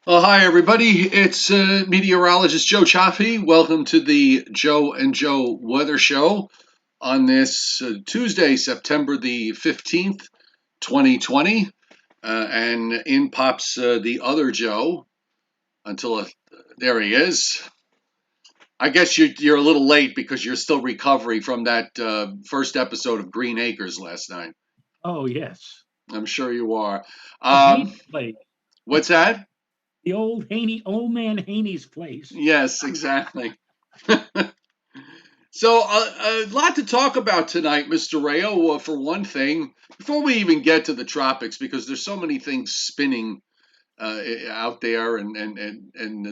Well, hi everybody. It's meteorologist Joe Chaffee. Welcome to the Joe and Joe Weather Show on this Tuesday, September the 15th, 2020. And in pops the other Joe until there he is. I guess you're a little late because you're still recovering from that first episode of Green Acres last night. Oh yes, I'm sure you are. the Um, Haney place, what's that? the old man Haney's place. Yes, exactly. So, a lot to talk about tonight, Mr. Rayo. For one thing, before we even get to the tropics, because there's so many things spinning out there, and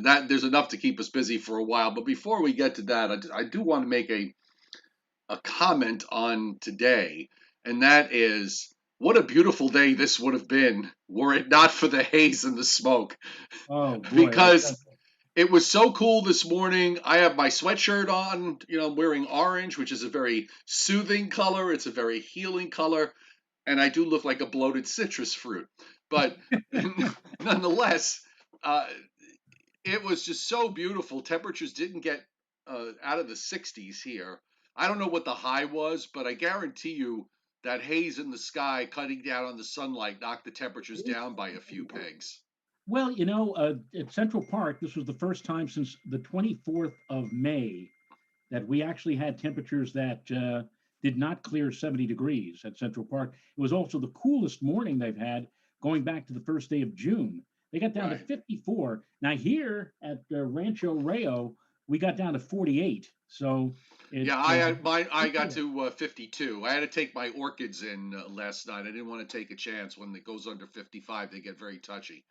that there's enough to keep us busy for a while. But before we get to that, I do want to make a comment on today, and that is what a beautiful day this would have been were it not for the haze and the smoke, Oh boy, I tell because it was so cool this morning. I have my sweatshirt on. I'm wearing orange, which is a very soothing color. It's a very healing color. And I do look like a bloated citrus fruit. But nonetheless, uh, it was just so beautiful. Temperatures didn't get out of the 60s here. I don't know what the high was, but I guarantee you that haze in the sky cutting down on the sunlight knocked the temperatures you. down by a few pegs. Well, at Central Park, this was the first time since the 24th of May that we actually had temperatures that did not clear 70 degrees at Central Park. It was also the coolest morning they've had going back to the first day of June. They got down to Right. 54. Now here at Rancho Rayo, we got down to 48. So it Yeah, I had mine. I pretty got cool. to 52. I had to take my orchids in last night. I didn't want to take a chance when it goes under 55. They get very touchy.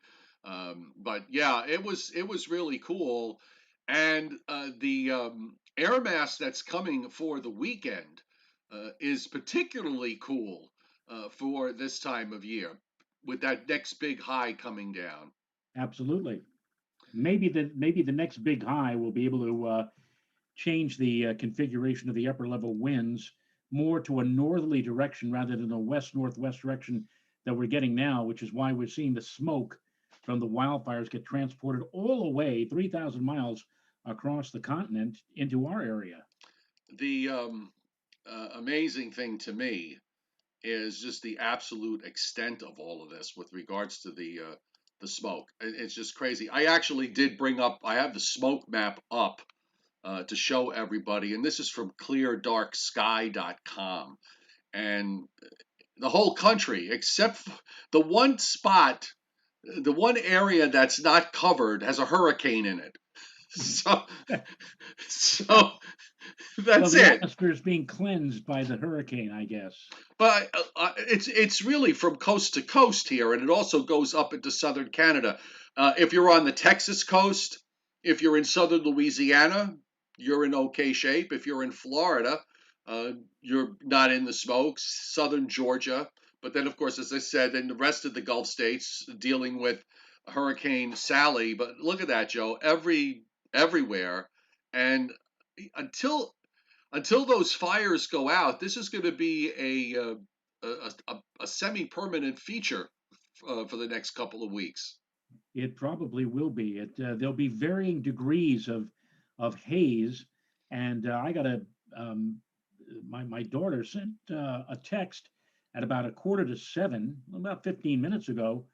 But yeah, it was really cool, and the air mass that's coming for the weekend is particularly cool for this time of year, with that next big high coming down. Absolutely. Maybe the next big high will be able to change the configuration of the upper level winds more to a northerly direction rather than a west northwest direction that we're getting now, which is why we're seeing the smoke from the wildfires get transported all the way 3,000 miles across the continent into our area. The amazing thing to me is just the absolute extent of all of this with regards to the smoke. It's just crazy. I actually did bring up. I have the smoke map up to show everybody, and this is from ClearDarkSky.com, and the whole country except the one spot, the one area that's not covered has a hurricane in it. So, so Well, that's the it. atmosphere is being cleansed by the hurricane, I guess. But it's really from coast to coast here, and it also goes up into southern Canada. If you're on the Texas coast, if you're in southern Louisiana, you're in okay shape. If you're in Florida, you're not in the smokes. Southern Georgia, but then of course, as I said, in the rest of the Gulf states dealing with Hurricane Sally. But look at that, Joe. Everywhere, and until until those fires go out, this is going to be a semi-permanent feature for the next couple of weeks. It probably will be. There'll be varying degrees of haze, and I got a my daughter sent a text at about a quarter to seven, about 15 minutes ago,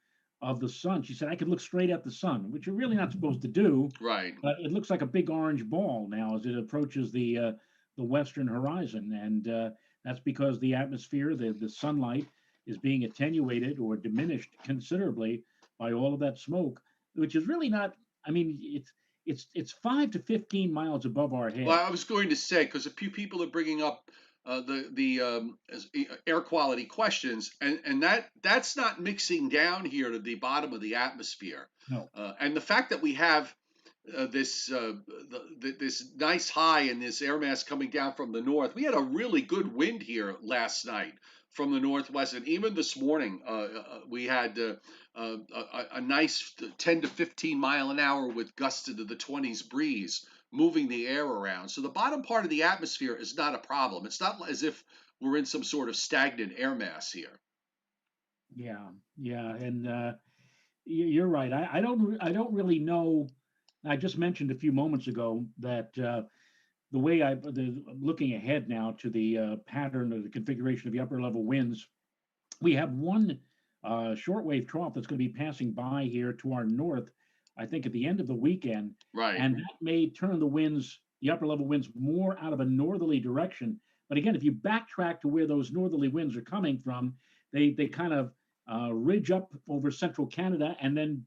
of the sun. She said I could look straight at the sun, which you're really not supposed to do, Right. but it looks like a big orange ball now as it approaches the western horizon, and that's because the atmosphere, the sunlight, is being attenuated or diminished considerably by all of that smoke, which is really not. I mean, it's 5 to 15 miles above our Well, I heads. was going to say because a few people are bringing up the air quality questions, and that's not mixing down here to the bottom of the atmosphere, No, and the fact that we have this nice high and this air mass coming down from the north. We had a really good wind here last night from the northwest, and even this morning we had a nice 10 to 15 mile an hour with gusts into the 20s breeze moving the air around. So the bottom part of the atmosphere is not a problem. It's not as if we're in some sort of stagnant air mass here. yeah, yeah, and You're right. I don't really know. I just mentioned a few moments ago that the way looking ahead now to the pattern of the configuration of the upper level winds, we have one shortwave trough that's going to be passing by here to our north, I think at the end of the weekend, Right. and that may turn the winds, the upper level winds, more out of a northerly direction. But again, if you backtrack to where those northerly winds are coming from, they kind of ridge up over central Canada and then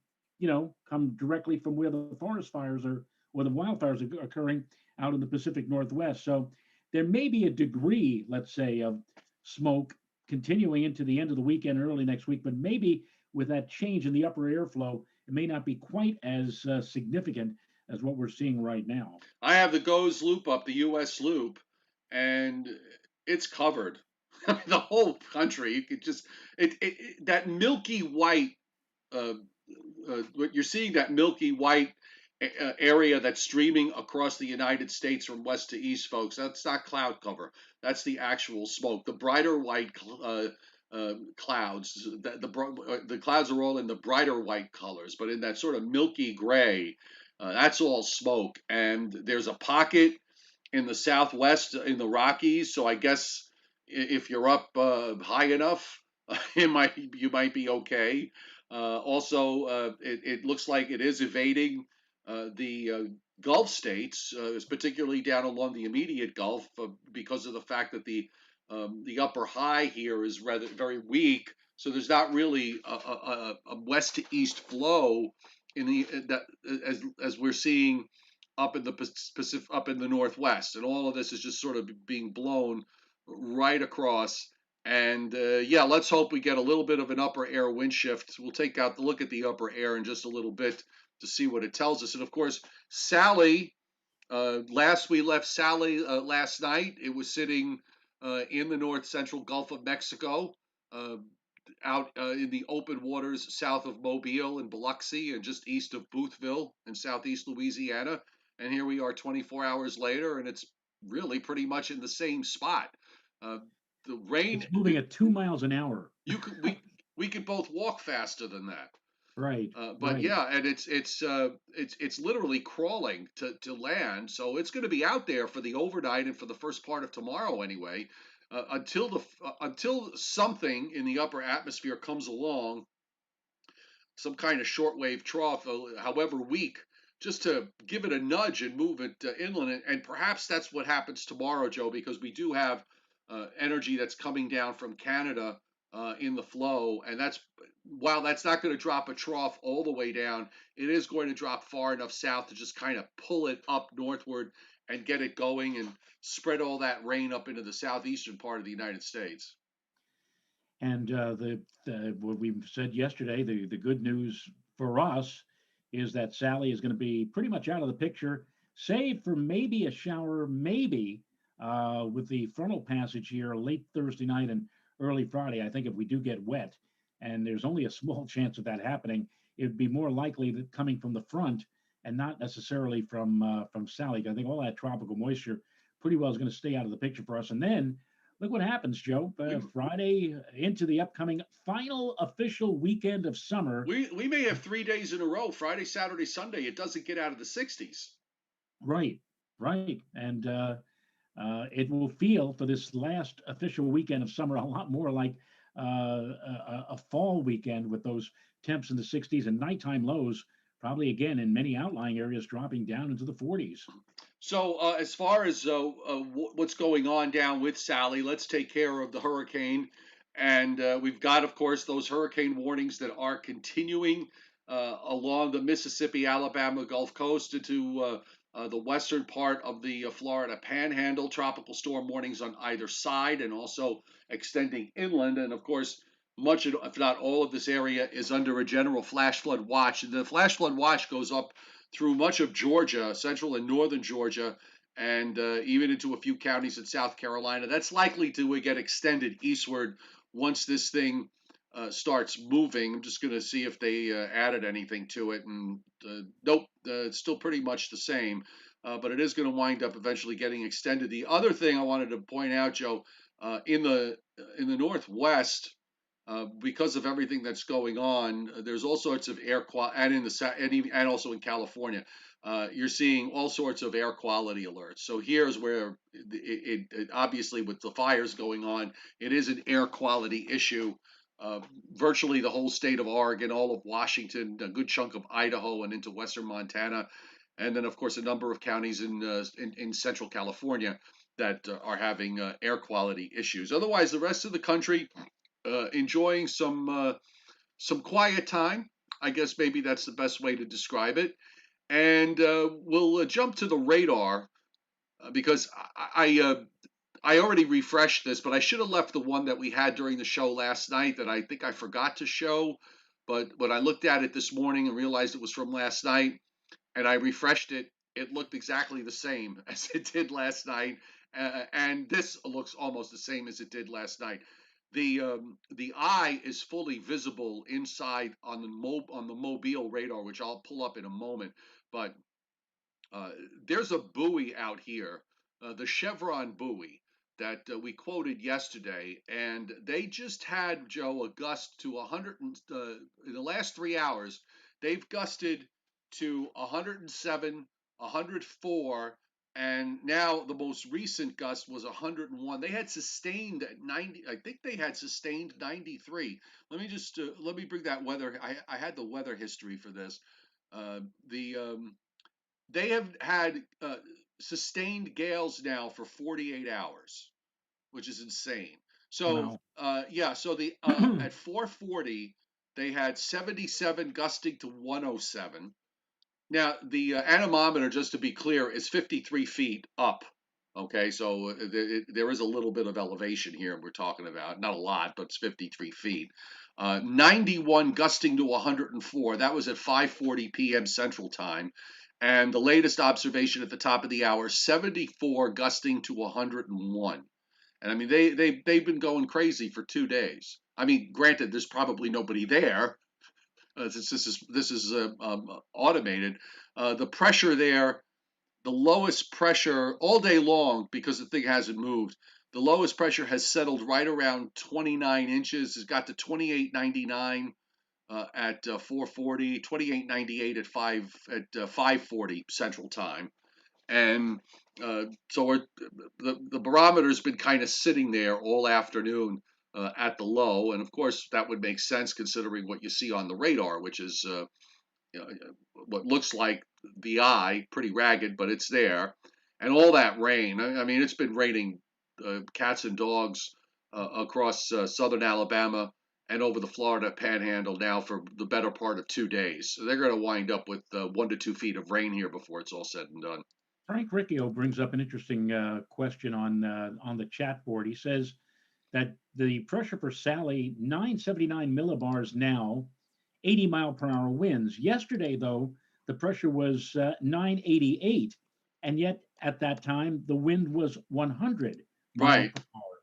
come directly from where the forest fires are or the wildfires are occurring out in the Pacific Northwest. So there may be a degree, let's say, of smoke continuing into the end of the weekend, early next week. But maybe with that change in the upper airflow, it may not be quite as significant as what we're seeing right now. I have the GOES loop up, the U.S. loop, and it's covered. The whole country. You could just that milky white. Uh, what you're seeing, that milky white area that's streaming across the United States from west to east, folks. That's not cloud cover. That's the actual smoke. The brighter white clouds. The clouds are all in the brighter white colors, but in that sort of milky gray, that's all smoke. And there's a pocket in the southwest in the Rockies. So I guess if you're up high enough, you might be okay. Also, it looks like it is evading the Gulf states, particularly down along the immediate Gulf, because of the fact that the upper high here is rather very weak. So there's not really a west to east flow in the that as we're seeing up in the Pacific, up in the Northwest, and all of this is just sort of being blown right across. And yeah, let's hope we get a little bit of an upper air wind shift. We'll take out the look at the upper air in just a little bit to see what it tells us. And of course, Sally. Last we left Sally last night. It was sitting in the north central Gulf of Mexico, uh, out in the open waters south of Mobile and Biloxi, and just east of Boothville in southeast Louisiana. And here we are 24 hours later, and it's really pretty much in the same spot. Uh, the rain, It's moving at 2 miles an hour. you could we could both walk faster than that. Right, But right. yeah, and it's literally crawling to land, so it's going to be out there for the overnight and for the first part of tomorrow anyway, until something in the upper atmosphere comes along, some kind of shortwave trough, however weak, just to give it a nudge and move it inland, and perhaps that's what happens tomorrow, Joe, because we do have energy that's coming down from Canada in the flow, and that's while that's not going to drop a trough all the way down, it is going to drop far enough south to just kind of pull it up northward and get it going and spread all that rain up into the southeastern part of the United States. And what we said yesterday, the good news for us is that Sally is going to be pretty much out of the picture, save for maybe a shower, maybe with the frontal passage here late Thursday night and early Friday. I think if we do get wet, and there's only a small chance of that happening, it would be more likely that coming from the front and not necessarily from Sally. I think all that tropical moisture pretty well is going to stay out of the picture for us. And then look what happens, Joe. We Friday into the upcoming final official weekend of summer. we may have 3 days in a row, Friday, Saturday, Sunday. It doesn't get out of the 60s. Right, right. And it will feel for this last official weekend of summer a lot more like a fall weekend with those temps in the 60s and nighttime lows, probably again in many outlying areas dropping down into the 40s. So, as far as what's going on down with Sally, let's take care of the hurricane. And we've got, of course, those hurricane warnings that are continuing along the Mississippi, Alabama Gulf Coast into the western part of the Florida Panhandle. Tropical storm warnings on either side, and also extending inland. And of course, much, if not all, of this area is under a general flash flood watch. And the flash flood watch goes up through much of Georgia, central and northern Georgia, and even into a few counties in South Carolina. That's likely to get extended eastward once this thing starts moving. I'm just going to see if they added anything to it, and nope, it's still pretty much the same. But it is going to wind up eventually getting extended. The other thing I wanted to point out, Joe, in the Northwest, because of everything that's going on. There's all sorts of air quality, and and also in California, you're seeing all sorts of air quality alerts. So here's where obviously with the fires going on, it is an air quality issue. Uh, Virtually the whole state of Oregon, all of Washington, a good chunk of Idaho, and into western Montana, and then of course a number of counties in Central California that are having air quality issues. Otherwise, the rest of the country enjoying some quiet time. I guess maybe that's the best way to describe it. And we'll jump to the radar because I already refreshed this, but I should have left the one that we had during the show last night that I think I forgot to show. But when I looked at it this morning and realized it was from last night, and I refreshed it, it looked exactly the same as it did last night. And this looks almost the same as it did last night. The eye is fully visible inside on the Mobile radar, which I'll pull up in a moment. But uh, there's a buoy out here, the Chevron buoy that we quoted yesterday, and they just had, Joe, a gust to 100 in the last 3 hours. They've gusted to 107, 104, and now the most recent gust was 101. They had sustained 90. I think they had sustained 93. Let me bring that weather. I had the weather history for this. The They have had sustained gales now for 48 hours, which is insane. So, Wow. yeah, so the at 4:40 they had 77 gusting to 107. Now, the anemometer, just to be clear, is 53 feet up. Okay, so there is a little bit of elevation here we're talking about. Not a lot, but it's 53 feet. 91 gusting to 104. That was at 5:40 p.m. Central Time. And the latest observation at the top of the hour, 74 gusting to 101. And I mean, they've been going crazy for 2 days. I mean, granted, there's probably nobody there, since this is automated. The pressure there, the lowest pressure all day long, because the thing hasn't moved. The lowest pressure has settled right around 29 inches. It's got to 28.99 at 4:40, 28.98 at 5:40 Central Time, and so the barometer's been kind of sitting there all afternoon at the low, and of course that would make sense considering what you see on the radar, which is you know, what looks like the eye, pretty ragged, but it's there, and all that rain. I mean, it's been raining cats and dogs across southern Alabama and over the Florida Panhandle now for the better part of 2 days. So they're going to wind up with 1 to 2 feet of rain here before it's all said and done. Frank Riccio brings up an interesting question on the chat board. He says that the pressure for Sally 979 millibars now, 80-mile-per-hour winds. Yesterday, though, the pressure was 988, and yet at that time the wind was 100 miles Right. per hour.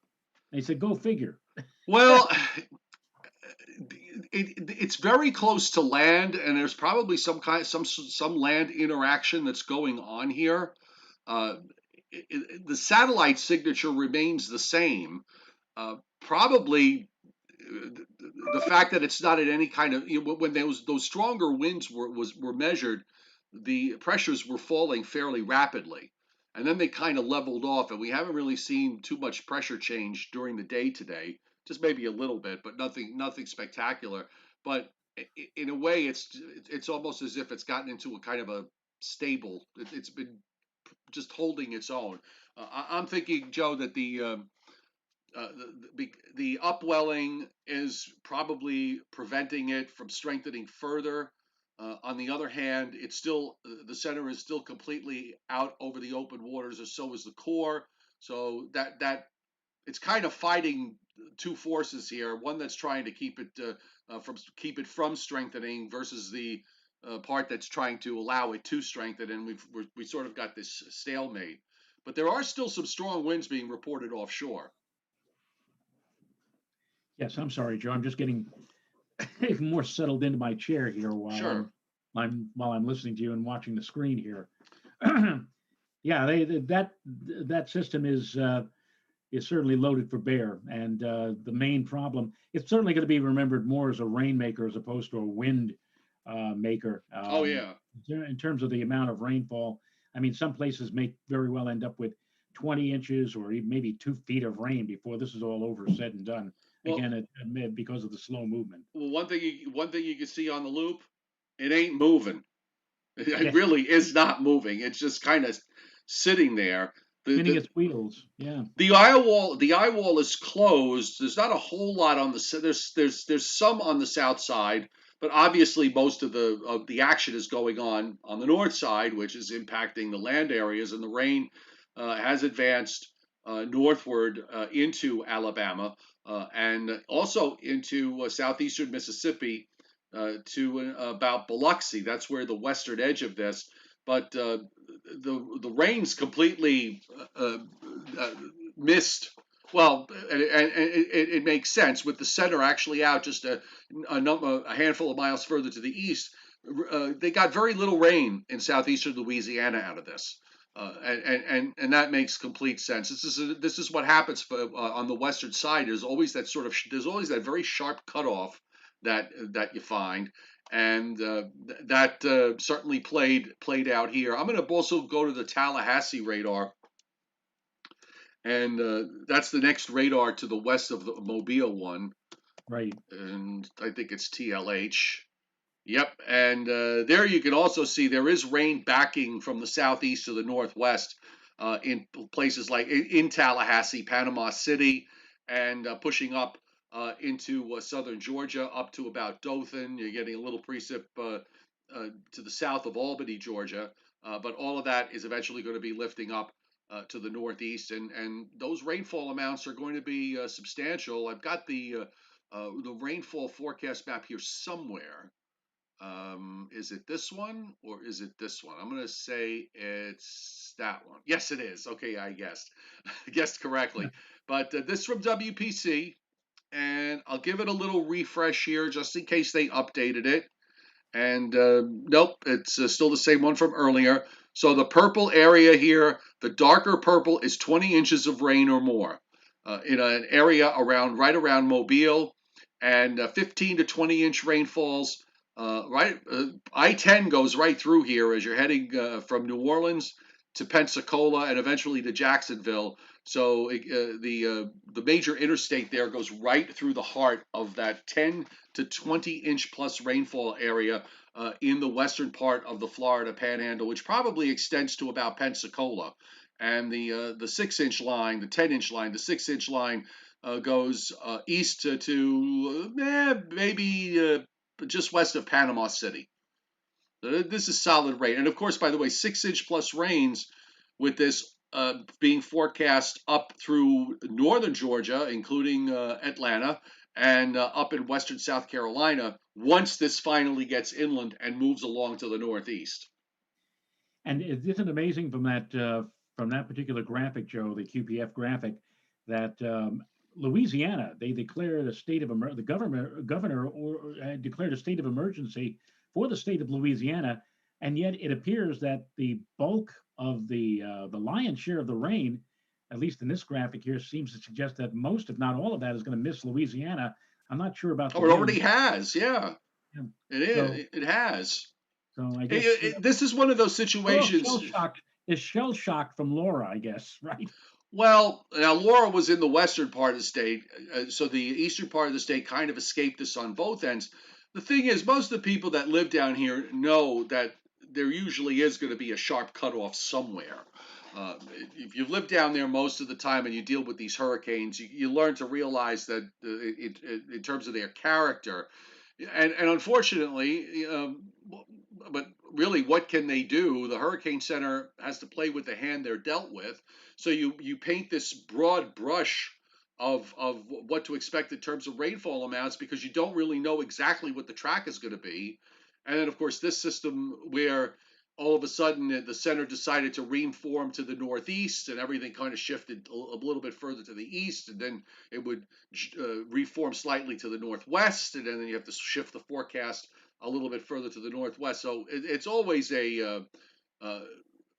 And he said, "Go figure." Well, it's very close to land, and there's probably some land interaction that's going on here. Uh, the satellite signature remains the same. Probably the fact that it's not at any kind of when those stronger winds were measured, the pressures were falling fairly rapidly, and then they kind of leveled off, and we haven't really seen too much pressure change during the day today. Just maybe a little bit, but nothing spectacular. But in a way, it's almost as if it's gotten into a kind of a stable. It's been just holding its own. I'm thinking, Joe, that the upwelling is probably preventing it from strengthening further. On the other hand, it's still the center is still completely out over the open waters, or so is the core. So that it's kind of fighting two forces here. One that's trying to keep it from strengthening versus the part that's trying to allow it to strengthen, and we sort of got this stalemate. But there are still some strong winds being reported offshore. Yes, I'm sorry, Joe. I'm just getting more settled into my chair here while Sure. I'm listening to you and watching the screen here. Yeah, that system is is certainly loaded for bear. And the main problem, it's certainly going to be remembered more as a rainmaker as opposed to a wind maker. Oh yeah. In terms of the amount of rainfall, I mean, some places may very well end up with 20 inches or even maybe 2 feet of rain before this is all over, said and done. Well, Again, because of the slow movement. one thing you can see on the loop, it ain't moving. It Yeah, really is not moving. It's just kind of sitting there. The, spinning the its wheels. Yeah, the eye wall is closed. There's not a whole lot on there's some on the south side, but obviously most of the action is going on the north side, which is impacting the land areas, and the rain has advanced northward into Alabama and also into southeastern Mississippi to about Biloxi. That's where the western edge of this. But the rain's completely uh, missed. Well, and it makes sense with the center actually out just a handful of miles further to the east. They got very little rain in southeastern Louisiana out of this. And that makes complete sense. This is what happens on the western side. There's always that very sharp cutoff that you find, and that certainly played out here. I'm going to also go to the Tallahassee radar, and that's the next radar to the west of the Mobile one, right. and I think it's TLH. Yep, and there you can also see there is rain backing from the southeast to the northwest in places like in Tallahassee, Panama City, and pushing up into southern Georgia up to about Dothan. You're getting a little precip to the south of Albany, Georgia, but all of that is eventually going to be lifting up to the northeast, and those rainfall amounts are going to be substantial. I've got the rainfall forecast map here somewhere. Is it this one or is it this one? I'm gonna say it's that one. Yes, it is. Okay, I guessed, I guessed correctly. But this from WPC, and I'll give it a little refresh here just in case they updated it. And nope, it's still the same one from earlier. So the purple area here, the darker purple is 20 inches of rain or more in an area right around Mobile, and 15 to 20-inch rainfalls. I-10 goes right through here as you're heading from New Orleans to Pensacola and eventually to Jacksonville. So the major interstate there goes right through the heart of that 10 to 20-inch plus rainfall area in the western part of the Florida Panhandle, which probably extends to about Pensacola. And the 6-inch line, the 10-inch line, the 6-inch line goes east to maybe just west of Panama City. This is solid rain. And of course, by the way, 6-inch plus rains with this being forecast up through northern Georgia, including Atlanta, and up in western South Carolina once this finally gets inland and moves along to the northeast. And isn't it amazing from that particular graphic, Joe, the QPF graphic, that Louisiana, they declared a state of the governor declared a state of emergency for the state of Louisiana, and yet it appears that the bulk of the lion's share of the rain, at least in this graphic here, seems to suggest that most, if not all of that, is going to miss Louisiana. I'm not sure about the Oh, it already wind. has. Yeah, Yeah. it is. So, It has. so I guess This is one of those a little situations. shell shock from Laura, I guess, right? Well, now Laura was in the western part of the state, so the eastern part of the state kind of escaped this on both ends. The thing is, most of the people that live down here know that there usually is going to be a sharp cutoff somewhere. Uh, if you live down there most of the time and you deal with these hurricanes, you learn to realize that in terms of their character, and unfortunately, but really, what can they do? The Hurricane Center has to play with the hand they're dealt with. So you paint this broad brush of what to expect in terms of rainfall amounts because you don't really know exactly what the track is going to be. And then, of course, this system where all of a sudden the center decided to reform to the northeast and everything kind of shifted a little bit further to the east, and then it would reform slightly to the northwest, and then you have to shift the forecast a little bit further to the northwest. So it's always a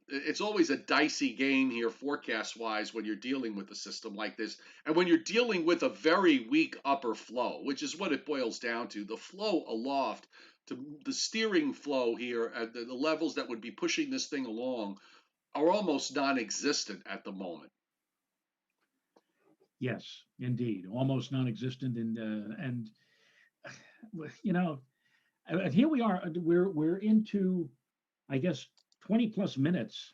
it's always a dicey game here forecast wise when you're dealing with a system like this, and when you're dealing with a very weak upper flow, which is what it boils down to. The flow aloft, to the steering flow here at the levels that would be pushing this thing along are almost non-existent at the moment. Yes, indeed, almost non-existent, and you know, and here we are. We're into, I guess, 20 plus minutes.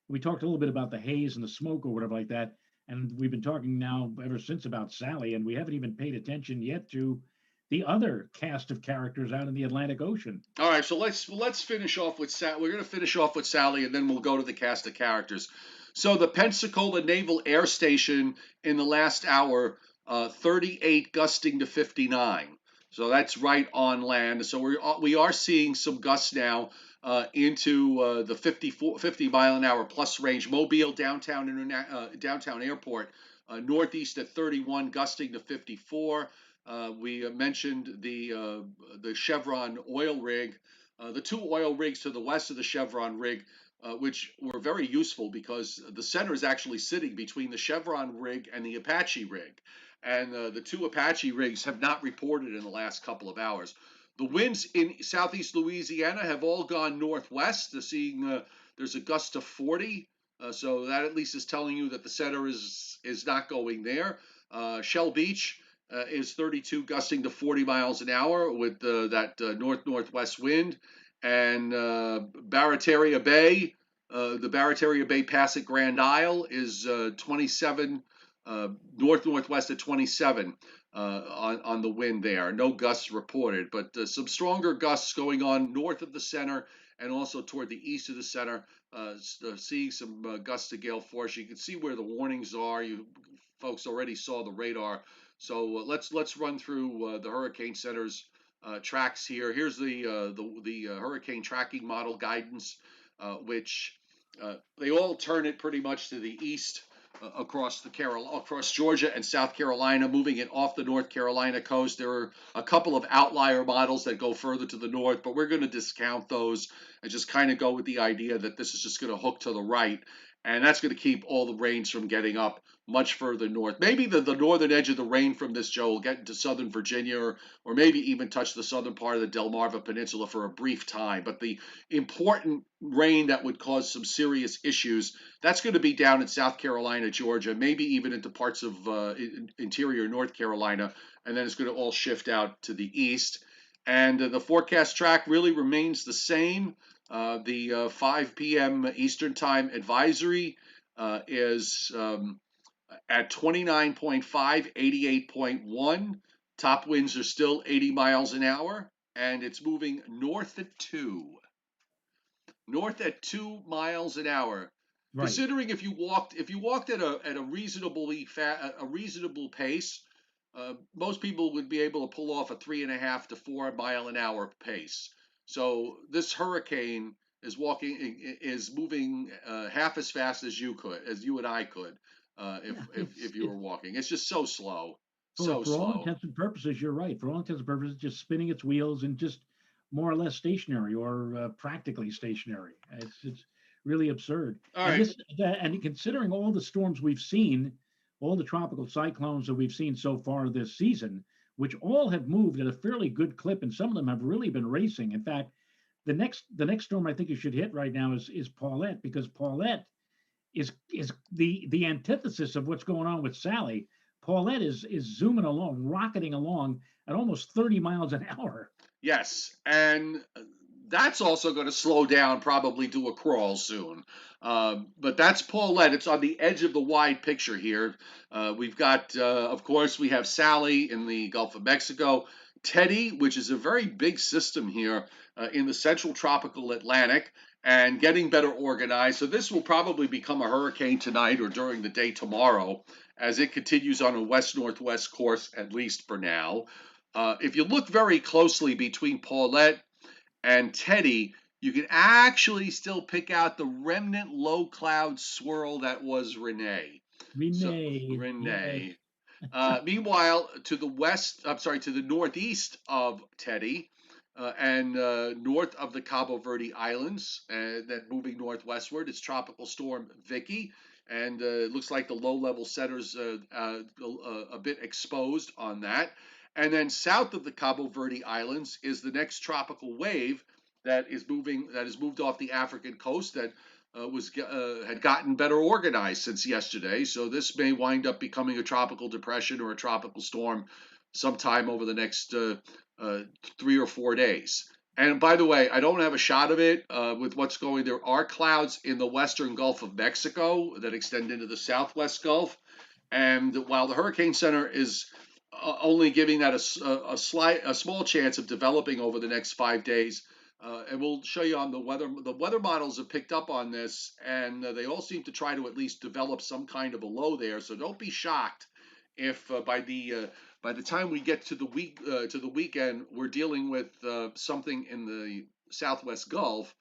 We talked a little bit about the haze and the smoke or whatever like that, and we've been talking now ever since about Sally, and we haven't even paid attention yet to the other cast of characters out in the Atlantic Ocean. All right, so let's finish off with We're going to finish off with Sally, and then we'll go to the cast of characters. So the Pensacola Naval Air Station in the last hour, 38 gusting to 59. So that's right on land. So we are seeing some gusts now into the 50 mile an hour plus range. Mobile downtown airport, northeast at 31, gusting to 54. We mentioned the Chevron oil rig, the two oil rigs to the west of the Chevron rig, which were very useful because the center is actually sitting between the Chevron rig and the Apache rig. And the two Apache rigs have not reported in the last couple of hours. The winds in southeast Louisiana have all gone northwest. There's a gust of 40. So that at least is telling you that the center is not going there. Shell Beach is 32 gusting to 40 miles an hour with that north-northwest wind. And Barataria Bay, the Barataria Bay pass at Grand Isle is 27, north-northwest at 27 on the wind there. No gusts reported, but some stronger gusts going on north of the center and also toward the east of the center. Seeing some gusts to gale force. You can see where the warnings are. You folks already saw the radar. So let's run through the Hurricane Center's tracks here. Here's the hurricane tracking model guidance, which they all turn it pretty much to the east across Georgia and South Carolina, moving it off the North Carolina coast. There are a couple of outlier models that go further to the north, but we're going to discount those and just kind of go with the idea that this is just going to hook to the right. And that's going to keep all the rains from getting up much further north. Maybe the northern edge of the rain from this, Joe, will get into southern Virginia or maybe even touch the southern part of the Delmarva Peninsula for a brief time. But the important rain that would cause some serious issues, that's going to be down in South Carolina, Georgia, maybe even into parts of interior North Carolina. And then it's going to all shift out to the east. And the forecast track really remains the same. The 5 p.m. Eastern Time advisory is at 29.5, 88.1. Top winds are still 80 miles an hour, and it's moving north at 2. North at 2 miles an hour. Right. Considering if you walked at a reasonable pace, most people would be able to pull off a 3.5 to 4 mile an hour pace. So this hurricane is moving half as fast as you and I could, if you were walking. It's just so slow. For all intents and purposes, you're right. For all intents and purposes, just spinning its wheels and just more or less stationary or practically stationary. It's really absurd. All right. And considering all the storms we've seen, all the tropical cyclones that we've seen so far this season, which all have moved at a fairly good clip, and some of them have really been racing. In fact, the next storm I think you should hit right now is Paulette, because Paulette is the antithesis of what's going on with Sally. Paulette is zooming along, rocketing along at almost 30 miles an hour. Yes, and that's also going to slow down, probably do a crawl soon. But that's Paulette. It's on the edge of the wide picture here. We've got, of course, we have Sally in the Gulf of Mexico. Teddy, which is a very big system here in the central tropical Atlantic, and getting better organized. So this will probably become a hurricane tonight or during the day tomorrow as it continues on a west-northwest course, at least for now. If you look very closely between Paulette and Teddy, you can actually still pick out the remnant low cloud swirl that was Renee. Renee. Meanwhile, to the northeast of Teddy, and north of the Cabo Verde Islands, and then moving northwestward, it's Tropical Storm Vicky, and it looks like the low-level center's a bit exposed on that. And then south of the Cabo Verde Islands is the next tropical wave that is moving, that has moved off the African coast, that was had gotten better organized since yesterday. So this may wind up becoming a tropical depression or a tropical storm sometime over the next uh, 3 or 4 days. And by the way, I don't have a shot of it with what's going. There are clouds in the western Gulf of Mexico that extend into the southwest Gulf. And while the Hurricane Center is only giving that a small chance of developing over the next 5 days, and we'll show you on the weather. The weather models have picked up on this, and they all seem to try to at least develop some kind of a low there. So don't be shocked if by the time we get to the weekend, we're dealing with something in the southwest Gulf,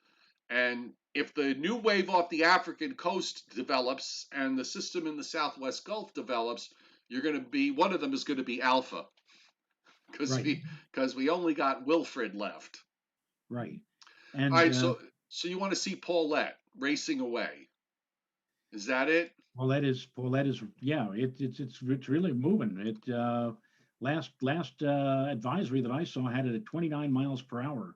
and if the new wave off the African coast develops and the system in the southwest Gulf develops, you're going to be one of them is going to be Alpha, because Right, we only got Wilfred left. right. All And right, so you want to see Paulette racing away? Is that it? Paulette is, yeah, it's really moving. It last advisory that I saw had it at 29 miles per hour.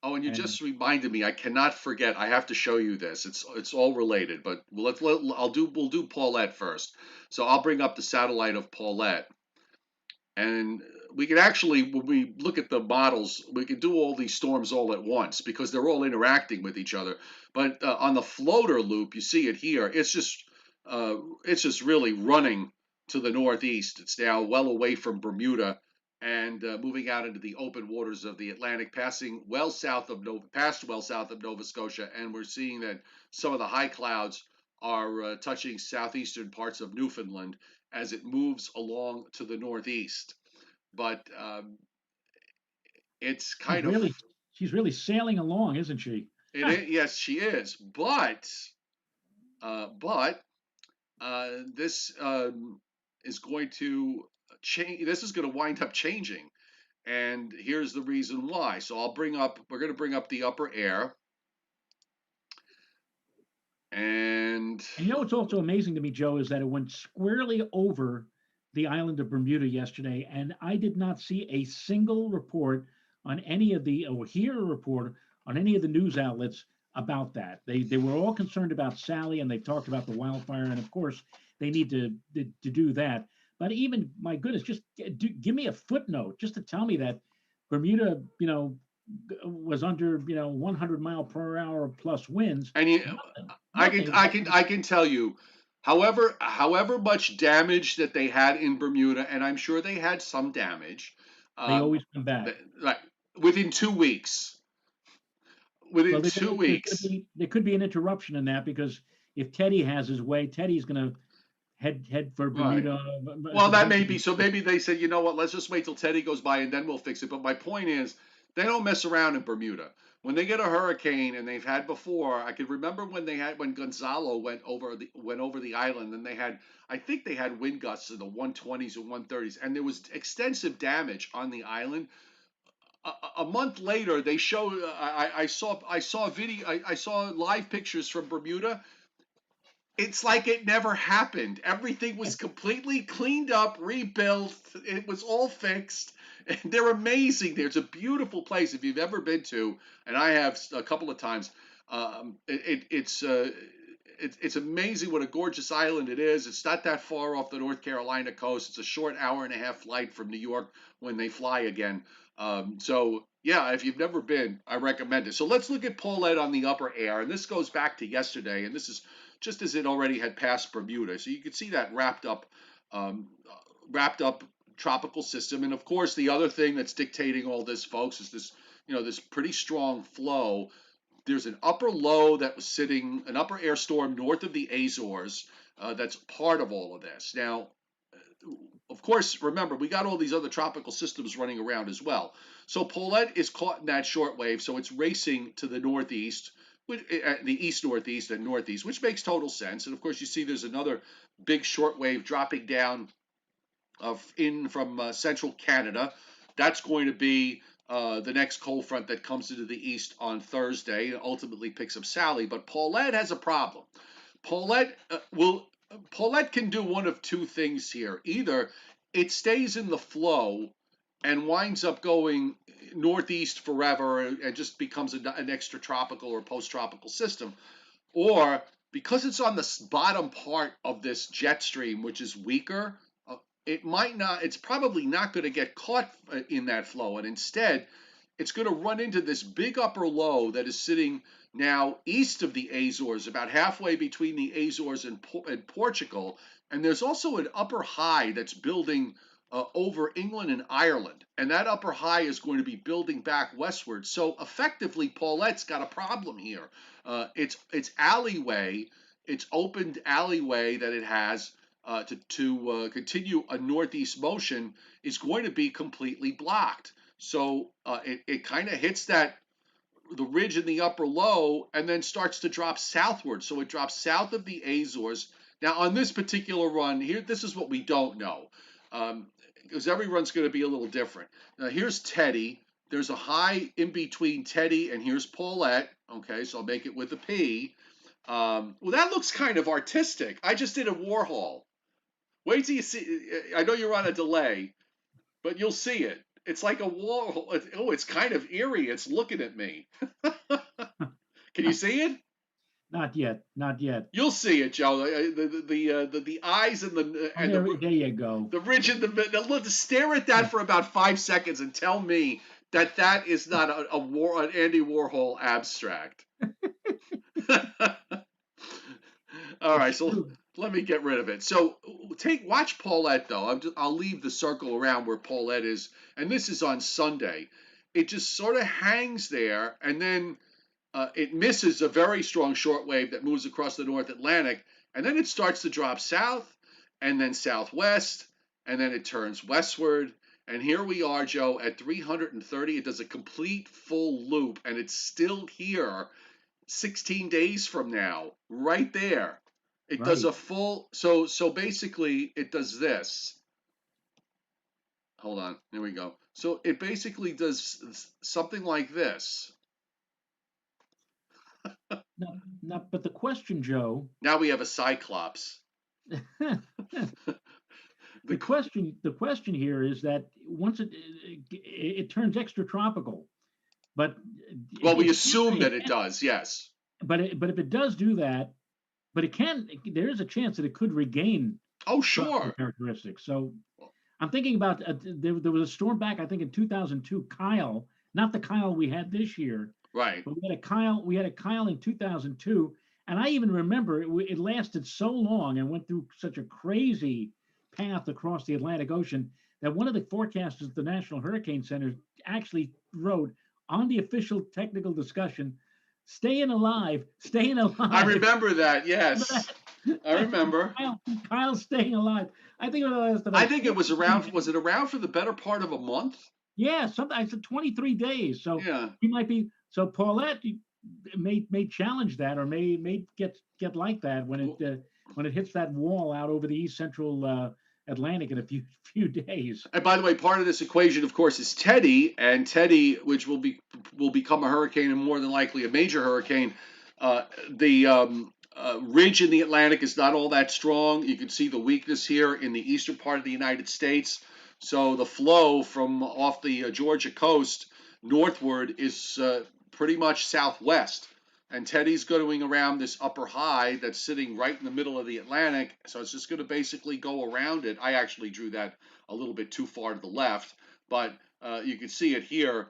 Oh, and you And just reminded me. I cannot forget. I have to show you this. It's all related, but we'll do Paulette first. So I'll bring up the satellite of Paulette, and we can actually, when we look at the models, we can do all these storms all at once because they're all interacting with each other. But on the floater loop, you see it here. It's just really running to the northeast. It's now well away from Bermuda and moving out into the open waters of the Atlantic, passing well south of Nova Scotia, and we're seeing that some of the high clouds are touching southeastern parts of Newfoundland as it moves along to the northeast. But it's she's kind of really she's really sailing along, isn't she? yes, she is. But this is going to change. This is going to wind up changing, and here's the reason why. So we're going to bring up the upper air, and And you know what's also amazing to me, Joe, is that it went squarely over the island of Bermuda yesterday, and I did not see a single report on any of the, or hear a report on any of the news outlets about that. They were all concerned about Sally, and they talked about the wildfire, and of course they need to do that. But even, my goodness, just give me a footnote just to tell me that Bermuda, was under 100-mile-per-hour plus winds. and Nothing, I nothing can about I can tell you, however much damage that they had in Bermuda, and I'm sure they had some damage, they um, always come back. like within 2 weeks. Within Well, two weeks. there could be an interruption in that because if Teddy has his way, Teddy's going to head for Right. Bermuda. Well, that may be. So maybe they said, you know what, let's just wait till Teddy goes by and then we'll fix it. But my point is, they don't mess around in Bermuda. When they get a hurricane, and they've had before, I can remember when Gonzalo went over the island, and I think they had wind gusts in the 120s and 130s, and there was extensive damage on the island. A month later, they showed. I saw a video. I saw live pictures from Bermuda. It's like it never happened. Everything was completely cleaned up, rebuilt. It was all fixed. And they're amazing there. It's a beautiful place if you've ever been to, and I have a couple of times. It's amazing what a gorgeous island it is. It's not that far off the North Carolina coast. It's a short hour and a half flight from New York when they fly again. So yeah, if you've never been, I recommend it. So let's look at Paulette on the upper air, and this goes back to yesterday, and this is just as it already had passed Bermuda. So you can see that um, wrapped up tropical system. And of course, the other thing that's dictating all this, folks, is this pretty strong flow. There's an upper low that was sitting, an upper air storm north of the Azores. That's part of all of this. Now, of course, remember, we got all these other tropical systems running around as well. So Paulette is caught in that short wave, so it's racing to the northeast, the east northeast and northeast, which makes total sense. And of course, you see there's another big short wave dropping down in from central Canada. That's going to be the next cold front that comes into the east on Thursday and ultimately picks up Sally. But Paulette has a problem. Paulette Paulette can do one of two things here. Either it stays in the flow and winds up going northeast forever and just becomes an extra tropical or post tropical system, or because it's on the bottom part of this jet stream, which is weaker, it might not, it's probably not going to get caught in that flow. And instead, it's going to run into this big upper low that is sitting now east of the Azores, about halfway between the Azores and Portugal. And there's also an upper high that's building over England and Ireland. And that upper high is going to be building back westward. So effectively, Paulette's got a problem here. It's alleyway, it's opened alleyway that it has to continue a northeast motion is going to be completely blocked. So it kind of hits the ridge in the upper low and then starts to drop southward. So it drops south of the Azores. Now on this particular run here, this is what we don't know, because every run's going to be a little different. Now here's Teddy. There's a high in between Teddy and here's Paulette. Okay, so I'll make it with a P. Well, that looks kind of artistic. I just did a Warhol. Wait till you see. I know you're on a delay, but you'll see it. It's like a wall. Oh, it's kind of eerie. It's looking at me. Can you see it? Not yet, not yet. You'll see it, Joe. The eyes and There you go. the ridge in the middle. Look, stare at that for about 5 seconds and tell me that that is not an Andy Warhol abstract. All right, so let me get rid of it. So watch Paulette though. I'll leave the circle around where Paulette is, and this is on Sunday. It just sort of hangs there, and then it misses a very strong shortwave that moves across the North Atlantic, and then it starts to drop south, and then southwest, and then it turns westward. And here we are, Joe, at 330. It does a complete full loop, and it's still here 16 days from now, right there. It Right. does a full, so basically it does this. Hold on, there we go. So it basically does something like this. But the question, Joe, Now we have a cyclops. the question here is that once it turns extratropical, but Well, we assume that it does, yes. But if it does do that, but there is a chance that it could regain Oh, sure. characteristics. So I'm thinking about there was a storm back, I think in 2002, Kyle, not the Kyle we had this year, Right. but we had a Kyle in 2002, and I even remember it lasted so long and went through such a crazy path across the Atlantic Ocean that one of the forecasters at the National Hurricane Center actually wrote on the official technical discussion, staying alive. I remember that, yes. I remember. Kyle staying alive. I think it was around. Was it around for the better part of a month? Yeah, something. I said 23 days. So yeah, he might be. So Paulette may challenge that, or may get like that when it hits that wall out over the east central Atlantic in a few days. And by the way, part of this equation, of course, is Teddy, and Teddy, which will become a hurricane and more than likely a major hurricane. The ridge in the Atlantic is not all that strong. You can see the weakness here in the eastern part of the United States. So the flow from off the Georgia coast northward is pretty much southwest. And Teddy's going around this upper high that's sitting right in the middle of the Atlantic. So it's just going to basically go around it. I actually drew that a little bit too far to the left, but you can see it here.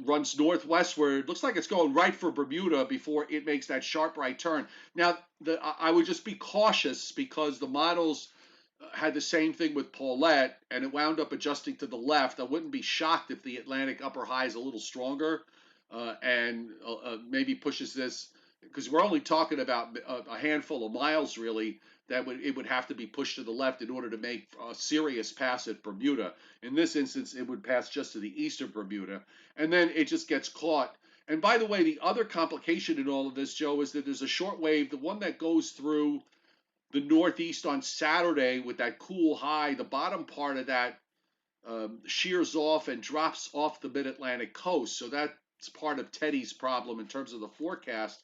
Runs northwestward. Looks like it's going right for Bermuda before it makes that sharp right turn. Now, I would just be cautious because the models had the same thing with Paulette, and it wound up adjusting to the left. I wouldn't be shocked if the Atlantic upper high is a little stronger and maybe pushes this, because we're only talking about a handful of miles, really, it would have to be pushed to the left in order to make a serious pass at Bermuda. In this instance, it would pass just to the east of Bermuda, and then it just gets caught. And by the way, the other complication in all of this, Joe, is that there's a short wave, the one that goes through the northeast on Saturday with that cool high. The bottom part of that shears off and drops off the mid-Atlantic coast. So that's part of Teddy's problem in terms of the forecast.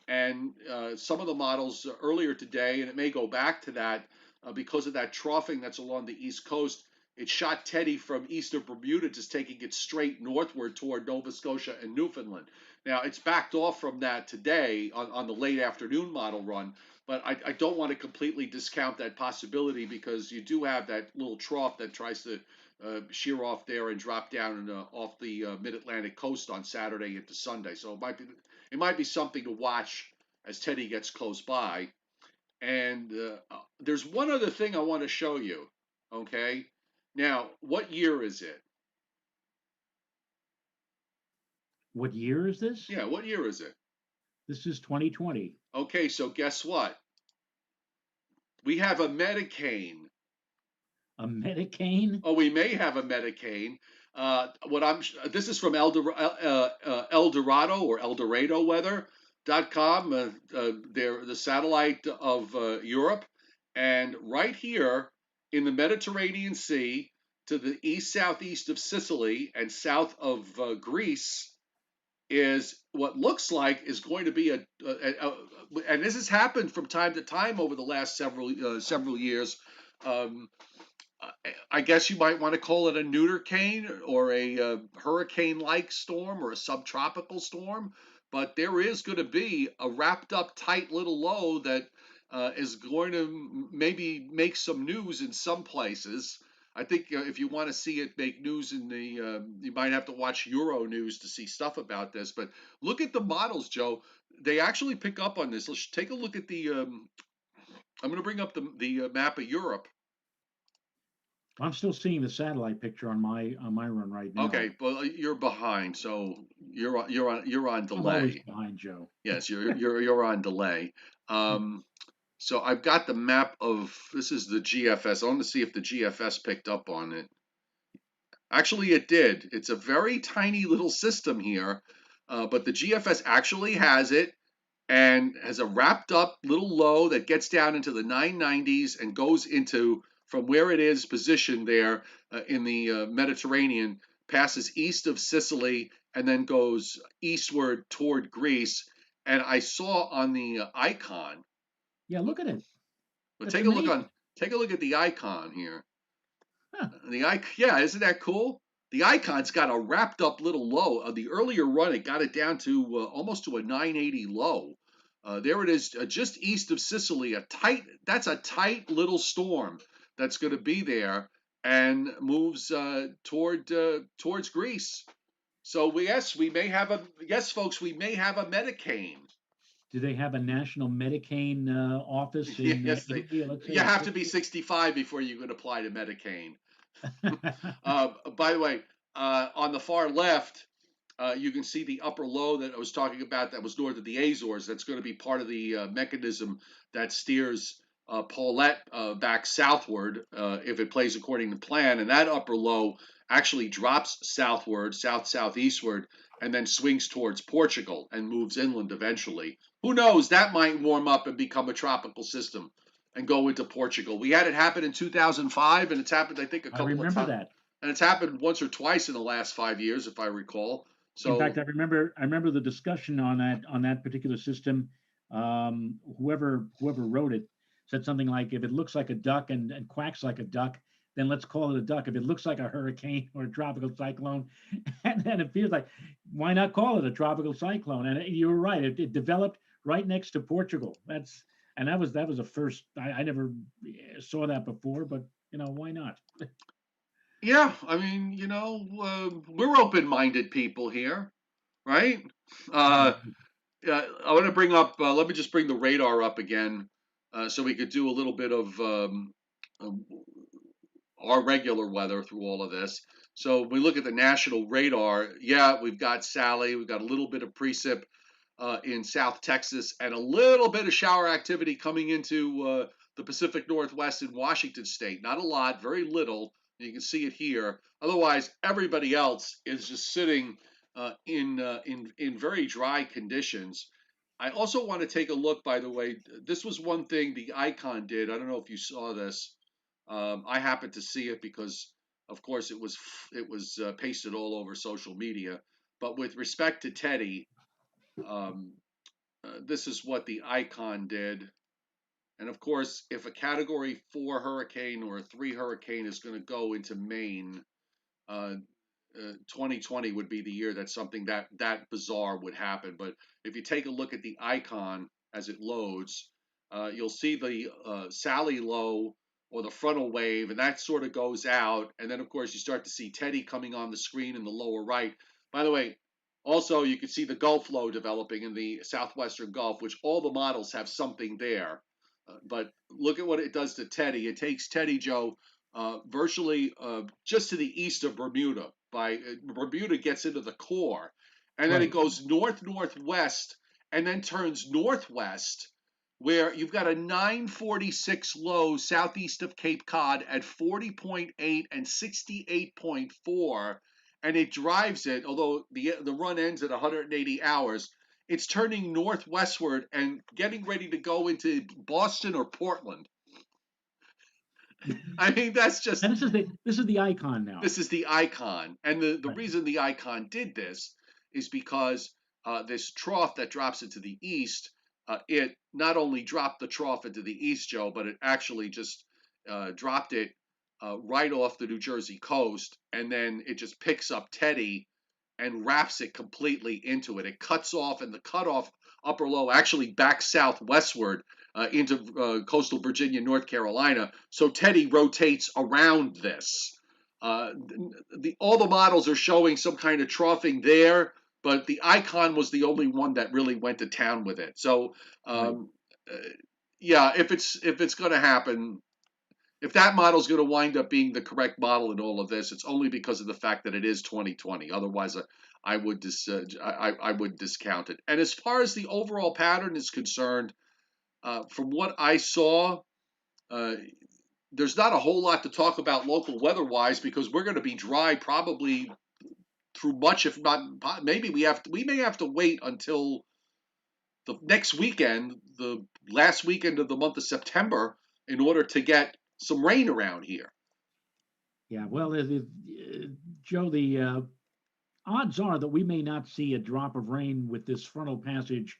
And some of the models earlier today, and it may go back to that because of that troughing that's along the east coast. It shot Teddy from east of Bermuda, just taking it straight northward toward Nova Scotia and Newfoundland. Now it's backed off from that today on the late afternoon model run, but I don't want to completely discount that possibility because you do have that little trough that tries to shear off there and drop down off the mid-Atlantic coast on Saturday into Sunday. So it might be something to watch as Teddy gets close by. And there's one other thing I want to show you. Okay. Now, what year is it? What year is this? Yeah, what year is it? This is 2020. Okay, so guess what? We have a Metacane. A Metacane? Oh, we may have a Metacane. What I'm This is from El Dorado or El Dorado Weather.com. They're the satellite of Europe, and right here in the Mediterranean Sea, to the east southeast of Sicily and south of Greece, is what looks like is going to be and this has happened from time to time over the last several years. Um, I guess you might want to call it a neuter cane or a hurricane-like storm or a subtropical storm, but there is going to be a wrapped up tight little low that is going to maybe make some news in some places. I think if you want to see it make news you might have to watch Euro News to see stuff about this. But look at the models, Joe. They actually pick up on this. Let's take a look at the. I'm going to bring up the map of Europe. I'm still seeing the satellite picture on my run right now. Okay, well you're behind, so you're on I'm always delay. behind Joe. Yes, you're on delay. Um, so I've got the map of this is the GFS. I want to see if the GFS picked up on it. Actually, it did. It's a very tiny little system here, but the GFS actually has it and has a wrapped up little low that gets down into the 990s and goes into from where it is positioned there in the Mediterranean, passes east of Sicily, and then goes eastward toward Greece. And I saw on the icon, Yeah, look at it. but That's amazing. take a look at the icon here. Huh. Yeah, isn't that cool? The icon's got a wrapped up little low. The earlier run, it got it down to almost to a 980 low. There it is, just east of Sicily. That's a tight little storm that's going to be there and moves towards Greece. So yes, folks, we may have a Metacane. Do they have a national Metacane office in Yes, India? Let's you say. have to be 65 before you can apply to Metacane. By the way, on the far left, you can see the upper low that I was talking about that was north of the Azores. That's going to be part of the mechanism that steers Paulette back southward if it plays according to plan. And that upper low actually drops southward, southeastward, and then swings towards Portugal and moves inland eventually. Who knows? That might warm up and become a tropical system and go into Portugal. We had it happen in 2005, and it's happened, I think, a I couple of remember times. that. And it's happened once or twice in the last 5 years, if I recall. In fact, So I remember the discussion on that particular system. Whoever wrote it said something like, if it looks like a duck and quacks like a duck, then let's call it a duck. If it looks like a hurricane or a tropical cyclone, and then it feels like, why not call it a tropical cyclone? And you were right. It developed right next to Portugal. That was a first. I never saw that before, but why not? yeah, I mean, we're open-minded people here, right? Uh, I want to bring up. Let me just bring the radar up again, so we could do a little bit of um, our regular weather through all of this. So we look at the national radar. Yeah, we've got Sally. We've got a little bit of precip in South Texas and a little bit of shower activity coming into the Pacific Northwest in Washington State. Not a lot, very little. You can see it here. Otherwise, everybody else is just sitting in very dry conditions. I also want to take a look. By the way, this was one thing the icon did. I don't know if you saw this. I happened to see it because Of course, it was pasted all over social media. But with respect to Teddy, um, this is what the icon did. And of course, if a Category 4 hurricane or a 3 hurricane is going to go into Maine, uh, 2020 would be the year that something that bizarre would happen. But if you take a look at the icon as it loads, you'll see the Sally low or the frontal wave, and that sort of goes out. And then, of course, you start to see Teddy coming on the screen in the lower right. By the way, also you can see the Gulf low developing in the southwestern Gulf, which all the models have something there. But look at what it does to Teddy. It takes Teddy, Joe, virtually just to the east of Bermuda. Bermuda gets into the core, and then it Right. goes northwest, and then turns northwest, where you've got a 946 low southeast of Cape Cod at 40.8 and 68.4, and it drives it. Although the run ends at 180 hours, it's turning northwestward and getting ready to go into Boston or Portland. I mean, that's just And this is the icon now. this is the icon. And the Right. reason the icon did this is because this trough that drops into the east, it not only dropped the trough into the east, Joe, but it actually just dropped it right off the New Jersey coast. And then it just picks up Teddy and wraps it completely into it. It cuts off, and the cutoff upper low actually backs southwestward into coastal Virginia, North Carolina. So Teddy rotates around this. Uh, all the models are showing some kind of troughing there, but the icon was the only one that really went to town with it. So, Right. uh, yeah, if it's going to happen, if that model is going to wind up being the correct model in all of this, it's only because of the fact that it is 2020. Otherwise, I would I would discount it. And as far as the overall pattern is concerned, from what I saw, uh, there's not a whole lot to talk about local weather-wise because we're going to be dry probably through much, if not maybe we may have to wait until the next weekend, the last weekend of the month of September, in order to get some rain around here. Yeah. Well, Joe, the odds are that we may not see a drop of rain with this frontal passage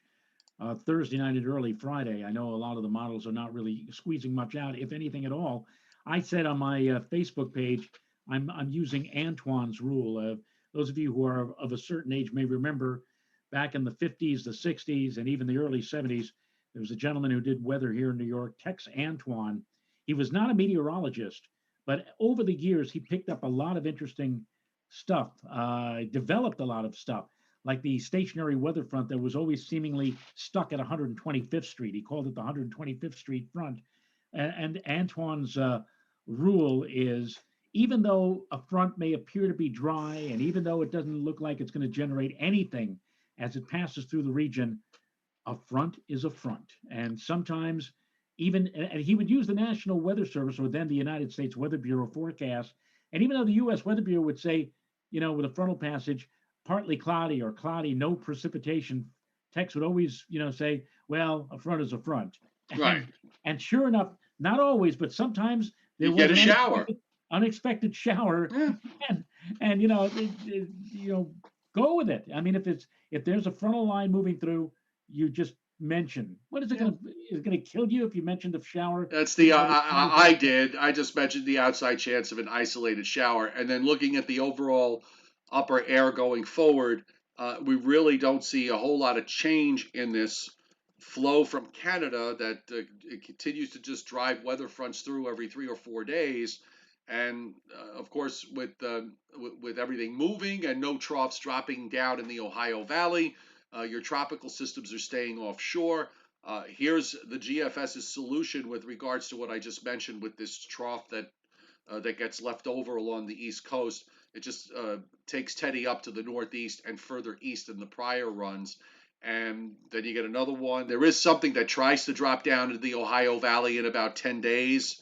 Thursday night and early Friday. I know a lot of the models are not really squeezing much out, if anything at all. I said on my Facebook page, I'm using Antoine's rule. Those of you who are of a certain age may remember back in the 50s, the 60s, and even the early 70s, there was a gentleman who did weather here in New York, Tex Antoine. He was not a meteorologist, but over the years, he picked up a lot of interesting stuff, developed a lot of stuff like the stationary weather front that was always seemingly stuck at 125th Street. He called it the 125th Street front. And Antoine's rule is even though a front may appear to be dry, and even though it doesn't look like it's going to generate anything as it passes through the region, a front is a front. And sometimes and he would use the National Weather Service or then the United States Weather Bureau forecast. And even though the US Weather Bureau would say, with a frontal passage, partly cloudy or cloudy, no precipitation, Tex would always, say, well, a front is a front. Right. And sure enough, not always, but sometimes there You was get a an shower. unexpected shower, Yeah. and go with it. I mean, if there's a frontal line moving through, you just mention. What is it Yeah. going to is it going to kill you if you mentioned the shower? That's the I did. I just mentioned the outside chance of an isolated shower, and then looking at the overall upper air going forward, we really don't see a whole lot of change in this flow from Canada that it continues to just drive weather fronts through every 3 or 4 days. And of course, with everything moving and no troughs dropping down in the Ohio Valley, your tropical systems are staying offshore. Here's the GFS's solution with regards to what I just mentioned with this trough that gets left over along the East Coast. It just takes Teddy up to the northeast and further east in the prior runs. And then you get another one. There is something that tries to drop down into the Ohio Valley in about 10 days.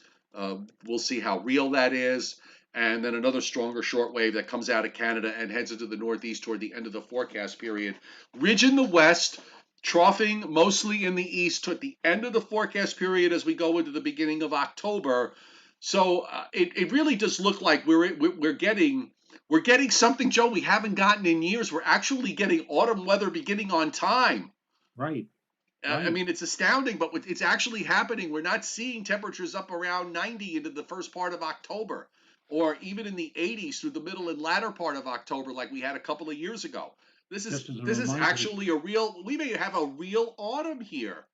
We'll see how real that is. And then another stronger shortwave that comes out of Canada and heads into the northeast toward the end of the forecast period. Ridge in the west, troughing mostly in the east toward the end of the forecast period as we go into the beginning of October. So it really does look like we're getting something, Joe, we haven't gotten in years. We're actually getting autumn weather beginning on time. Right, I right. mean, it's astounding, but it's actually happening. We're not seeing temperatures up around 90 into the first part of October, or even in the 80s through the middle and latter part of October, like we had a couple of years ago. Just as a This is reminder, actually a real. We may have a real autumn here.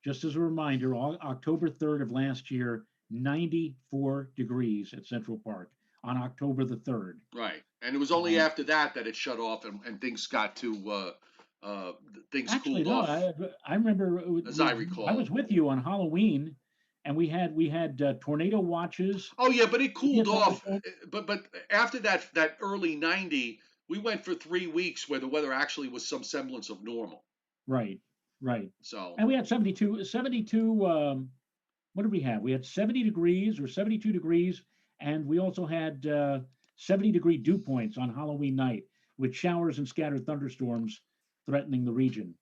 October 3rd of last year, 94 degrees at Central Park on October the 3rd. Right, and it was only Um, after that that it shut off and things got to uh, things Actually, cooled no, off, I remember as I I was recall. with you on Halloween, and we had tornado watches. Oh yeah, but it We cooled had off. thunderstorms. But after that early 90, we went for 3 weeks where the weather actually was some semblance of normal. Right, right. So And we had 72. What did we have? We had 70 degrees or 72 degrees, and we also had 70-degree dew points on Halloween night with showers and scattered thunderstorms threatening the region.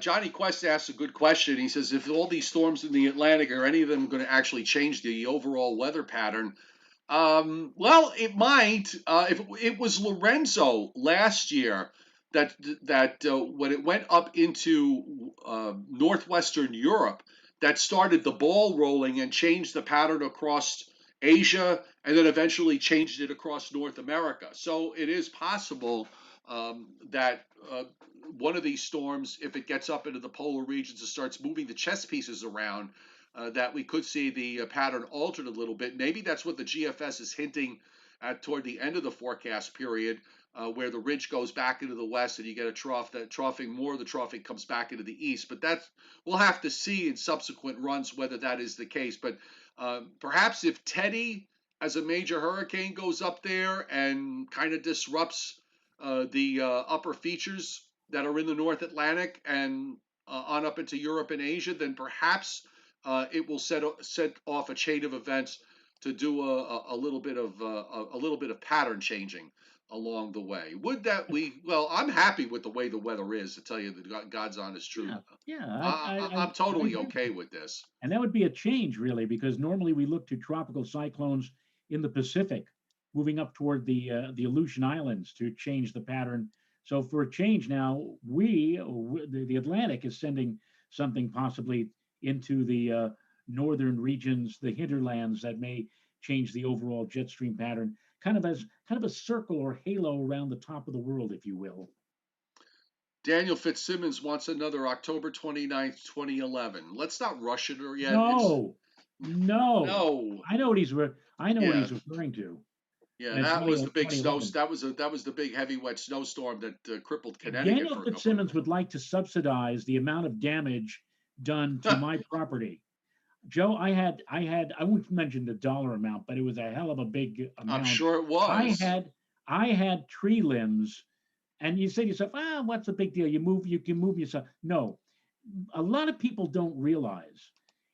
Johnny Quest asks a good question. He says, if all these storms in the Atlantic, are any of them going to actually change the overall weather pattern? Well, it might. If it was Lorenzo last year that when it went up into northwestern Europe, that started the ball rolling and changed the pattern across Asia, and then eventually changed it across North America. So it is possible that one of these storms, if it gets up into the polar regions and starts moving the chess pieces around, that we could see the pattern altered a little bit. Maybe that's what the GFS is hinting at toward the end of the forecast period, where the ridge goes back into the west and you get a trough that troughing more of the troughing comes back into the east. But that's we'll have to see in subsequent runs whether that is the case. But perhaps if Teddy as a major hurricane goes up there and kind of disrupts the upper features that are in the North Atlantic and on up into Europe and Asia, then perhaps it will set off a chain of events to do a little bit of a little bit of pattern changing along the way. Would that we? Well, I'm happy with the way the weather is. To tell you the God's honest truth, Yeah, yeah, I'm I totally agree with okay you. with this. And that would be a change, really, because normally we look to tropical cyclones in the Pacific, moving up toward the Aleutian Islands to change the pattern. So for a change now, the Atlantic is sending something possibly into the northern regions, the hinterlands that may change the overall jet stream pattern, kind of a circle or halo around the top of the world, if you will. Daniel Fitzsimmons wants another October 29th, 2011. Let's not rush it or yet. It's No, no, no. I know what Yeah, he's referring to. yeah, And that was the big snow. 2011. That was the big heavy wet snowstorm that crippled Connecticut Daniel for a couple of Fitzsimmons would like to subsidize the amount of damage done to years. my property. Joe, I won't mention the dollar amount, but it was a hell of a big I'm amount. sure it I was. had I had tree limbs, and you say to yourself, what's the big deal? You can move yourself. No, a lot of people don't realize,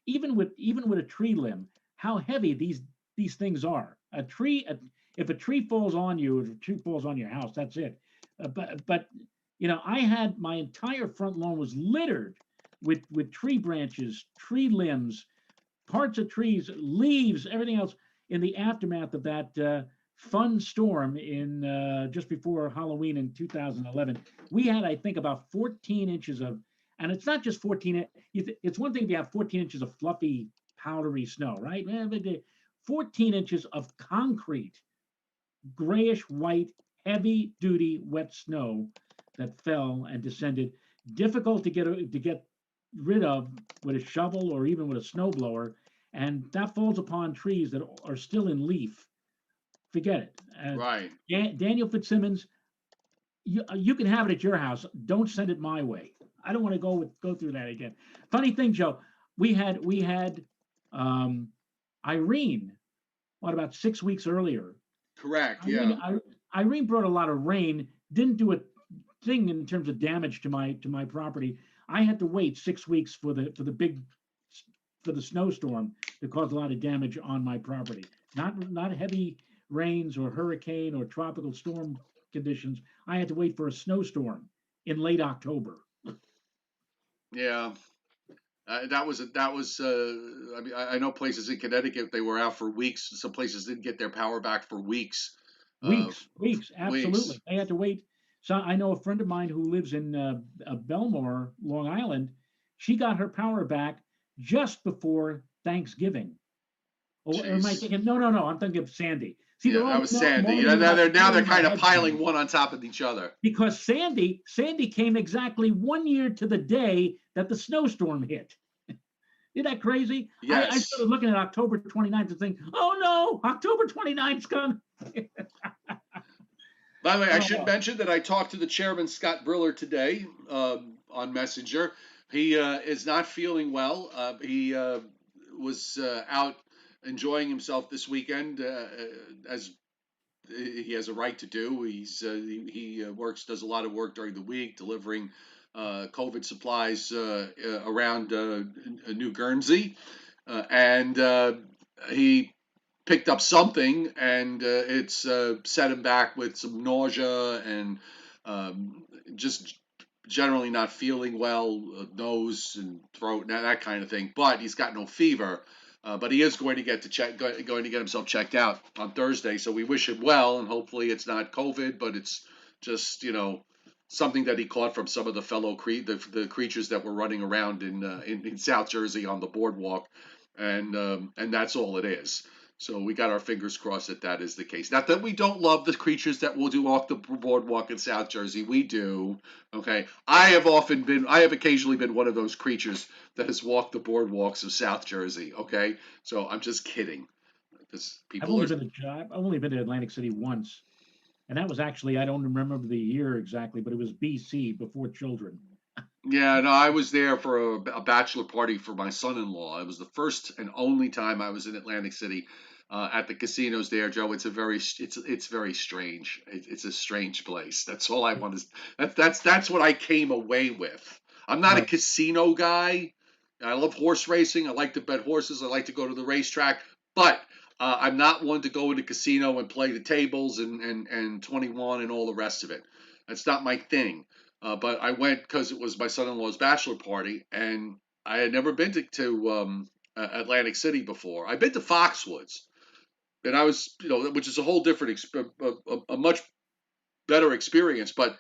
even with a tree limb, how heavy these things are. If a tree falls on you, if a tree falls on your house, that's it. But I had my entire front lawn was littered with tree branches, tree limbs, parts of trees, leaves, everything else in the aftermath of that fun storm in just before Halloween in 2011. We had, I think, about 14 inches of, and it's not just 14. It's one thing if you have 14 inches of fluffy, powdery snow, right? 14 inches of concrete, grayish white, heavy duty wet snow that fell and descended. Difficult to get rid of with a shovel or even with a snowblower, and that falls upon trees that are still in leaf. Forget it. Right. Daniel Fitzsimmons, you can have it at your house. Don't send it my way. I don't want to go through that again. Funny thing, Joe, we had um, Irene. What about 6 weeks earlier? Correct. Irene, Yeah. Irene brought a lot of rain. Didn't do a thing in terms of damage to my property. I had to wait 6 weeks for the snowstorm that caused a lot of damage on my property. Not heavy rains or hurricane or tropical storm conditions. I had to wait for a snowstorm in late October. Yeah. I mean, I know places in Connecticut they were out for weeks. Some places didn't get their power back for weeks. Uh, Weeks, Weeks. absolutely. They had to wait. So I know a friend of mine who lives in Belmore, Long Island. She got her power back just before Thanksgiving. Or am I Jeez. thinking? No, no, no. I'm thinking of Sandy. See, Yeah, they're that all was Sandy. mulling in Now they're mulling in my kind of head for piling me one on top of each other. because Sandy came exactly 1 year to the day that the snowstorm hit. Isn't that crazy? I Yes. started looking at October 29th and thinking, oh no, October 29th's coming. By the way, I should Oh, mention that I talked to the chairman, Scott Briller, today on Messenger. He is not feeling well. He was out enjoying himself this weekend, as he has a right to do. He works, does a lot of work during the week, delivering COVID supplies around New Guernsey, and he picked up something, and it's set him back with some nausea and just generally not feeling well, nose and throat, and that kind of thing. But he's got no fever. But he is going to going to get himself checked out on Thursday. So we wish him well, and hopefully it's not COVID, but it's just something that he caught from some of the the creatures that were running around in South Jersey on the boardwalk, and that's all it is. So we got our fingers crossed that that is the case. Not that we don't love the creatures that will do walk the boardwalk in South Jersey. We do. Okay. I have occasionally been one of those creatures that has walked the boardwalks of South Jersey. Okay. So I'm just kidding. Because people are, I've only been to Atlantic City once, and that was actually I don't remember the year exactly, but it was BC before children. yeah, no, I was there for a bachelor party for my son-in-law. It was the first and only time I was in Atlantic City at the casinos there, Joe. It's very strange. It's a strange place. That's all I want to. That's what I came away with. I'm not a Right. casino guy. I love horse racing. I like to bet horses. I like to go to the racetrack, but I'm not one to go in a casino and play the tables and 21 and all the rest of it. That's not my thing. But I went because it was my son-in-law's bachelor party, and I had never been to Atlantic City before. I've been to Foxwoods, and I was, which is a whole different, a much better experience. But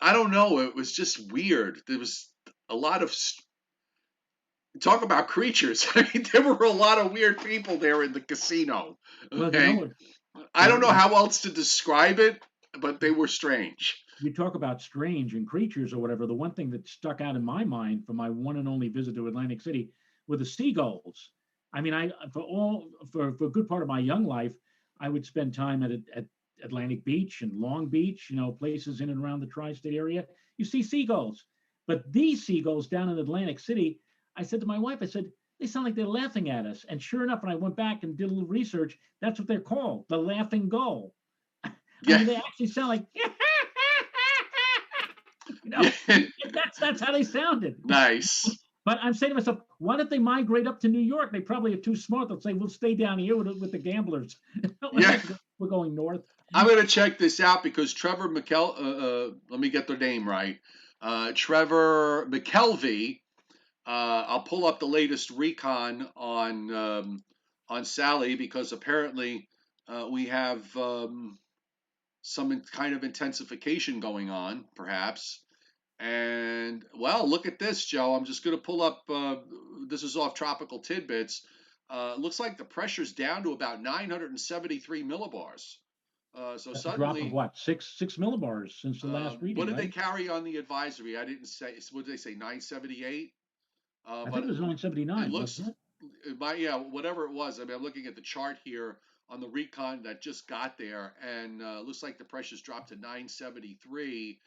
I don't know, it was just weird. There was a lot of talk about creatures. I mean, there were a lot of weird people there in the casino. Well, you know Okay, what? I don't know how else to describe it, but they were strange. You talk about strange and creatures or whatever. The one thing that stuck out in my mind from my one and only visit to Atlantic City were the seagulls. I mean, I for a good part of my young life, I would spend time at Atlantic Beach and Long Beach, places in and around the tri-state area. You see seagulls, but these seagulls down in Atlantic City, I said to my wife, I said, they sound like they're laughing at us. And sure enough, when I went back and did a little research, that's what they're called, the laughing gull. I Yeah, mean, they actually sound like you know, yeah, that's how they sounded. nice. But I'm saying to myself, why don't they migrate up to New York? They probably are too smart. They'll say, we'll stay down here with the gamblers. Yeah. We're going north. I'm going to check this out because Trevor McKel, let me get the name right. Trevor McKelvey. I'll pull up the latest recon on Sally because apparently we have some kind of intensification going on, perhaps. And well, look at this, Joe. I'm just going to pull up. This is off Tropical Tidbits. Looks like the pressure's down to about 973 millibars. So That's a drop of suddenly, what, six millibars since the last what reading, did they right? carry on the advisory? I didn't say. What did they say? 978. I But think it was it 979, looks, wasn't it? yeah, whatever it was. I mean, I'm looking at the chart here on the recon that just got there, and looks like the pressure's dropped to 973,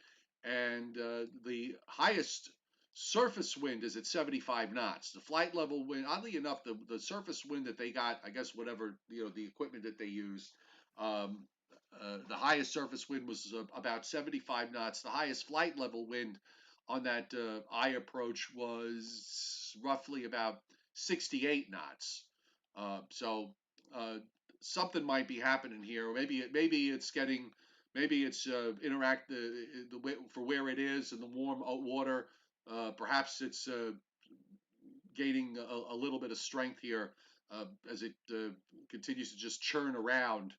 and the highest surface wind is at 75 knots. The flight level wind, oddly enough, the surface wind that they got, I guess whatever the equipment that they used, um, the highest surface wind was about 75 knots. The highest flight level wind on that eye approach was roughly about 68 knots. So something might be happening here. Maybe it's getting maybe it's interact the way for where it is in the warm water. Perhaps it's gaining a little bit of strength here as it continues to just churn around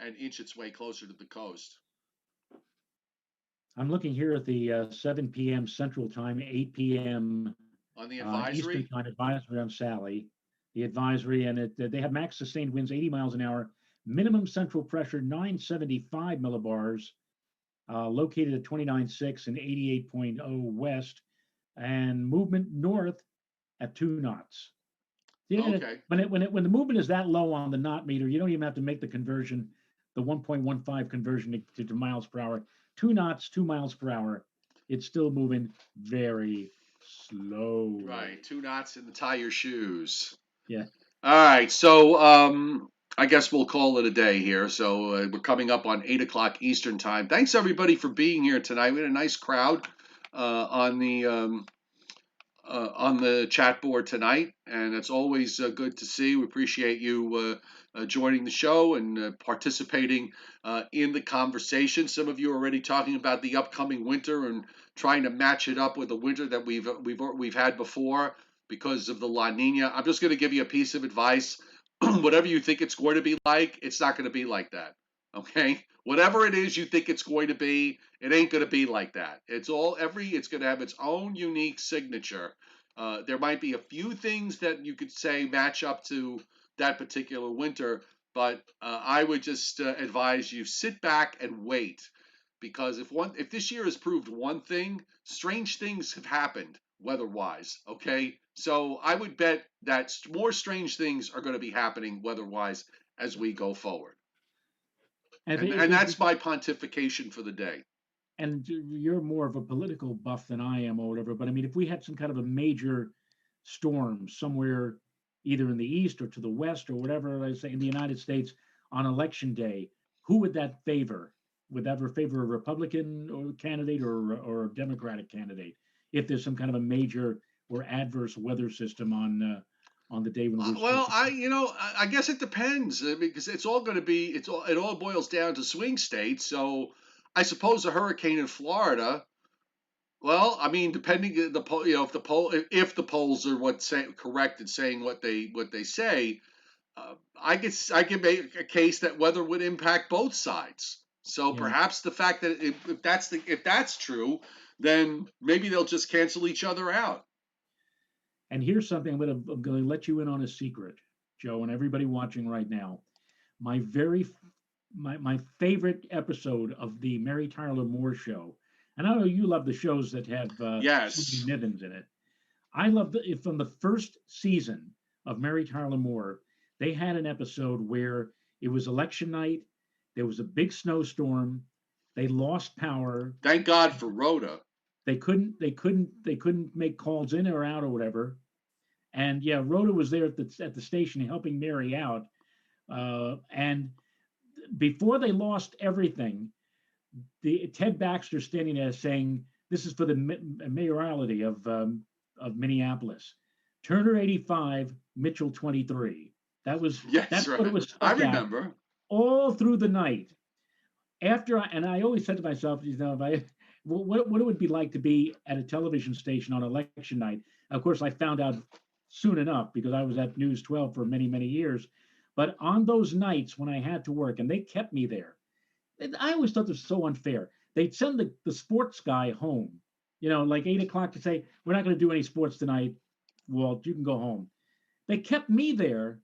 and inch its way closer to the coast. I'm looking here at the 7 p.m. Central Time, 8 p.m. On the Eastern advisory, Time advisory on Sally. The advisory, and they have max sustained winds 80 miles an hour, minimum central pressure 975 millibars, located at 29.6 and 88.0 west, and movement north at 2 knots. Yeah, okay. when the movement is that low on the knot meter, you don't even have to make the conversion, the 1.15 conversion to miles per hour. 2 knots, 2 miles per hour. It's still moving very slowly. Right, 2 knots in the tie your shoes. Yeah. All right, so I guess we'll call it a day here. So we're coming up on 8 o'clock Eastern time. Thanks everybody for being here tonight. We had a nice crowd on the chat board tonight, and it's always good to see. We appreciate you joining the show and participating in the conversation. Some of you are already talking about the upcoming winter and trying to match it up with the winter that we've had before because of the La Nina. I'm just going to give you a piece of advice. Whatever you think it's going to be like, it's not going to be like that. Okay? Whatever it is you think it's going to be, it ain't going to be like that. It's going to have its own unique signature. There might be a few things that you could say match up to that particular winter, but I would just advise you sit back and wait, because if this year has proved one thing, strange things have happened weather-wise. Okay, so I would bet that more strange things are going to be happening weather-wise as we go forward. And that's my pontification for the day. And you're more of a political buff than I am or whatever, but I mean, if we had some kind of a major storm somewhere, either in the east or to the west or whatever, I say in the United States on election day, who would that favor? Would that favor a Republican or candidate or a Democratic candidate? If there's some kind of a major or adverse weather system on the day when we're Well, supposed to. I guess it depends because it's all going to be it all boils down to swing states. So I suppose a hurricane in Florida. Well, I mean, depending the poll, if the polls are correct in saying what they say, I can make a case that weather would impact both sides. So Yeah. perhaps the fact that if that's true, then maybe they'll just cancel each other out. And here's something I'm going to let you in on a secret, Joe, and everybody watching right now. My favorite episode of the Mary Tyler Moore Show, and I know you love the shows that have Yes. Susie Nivens in it. I love it from the first season of Mary Tyler Moore. They had an episode where it was election night. There was a big snowstorm. They lost power. Thank God for Rhoda. They couldn't make calls in or out or whatever. And yeah, Rhoda was there at the station helping Mary out. And before they lost everything, the Ted Baxter standing there saying, "This is for the mayoralty of Minneapolis." Turner 85, Mitchell 23. That's right. what it was. I remember all through the night. And I always said to myself, what it would be like to be at a television station on election night. Of course, I found out soon enough because I was at News 12 for many, many years. But on those nights when I had to work, and they kept me there, I always thought this was so unfair. They'd send the sports guy home, like 8 o'clock to say, "We're not going to do any sports tonight, Walt, you can go home." They kept me there.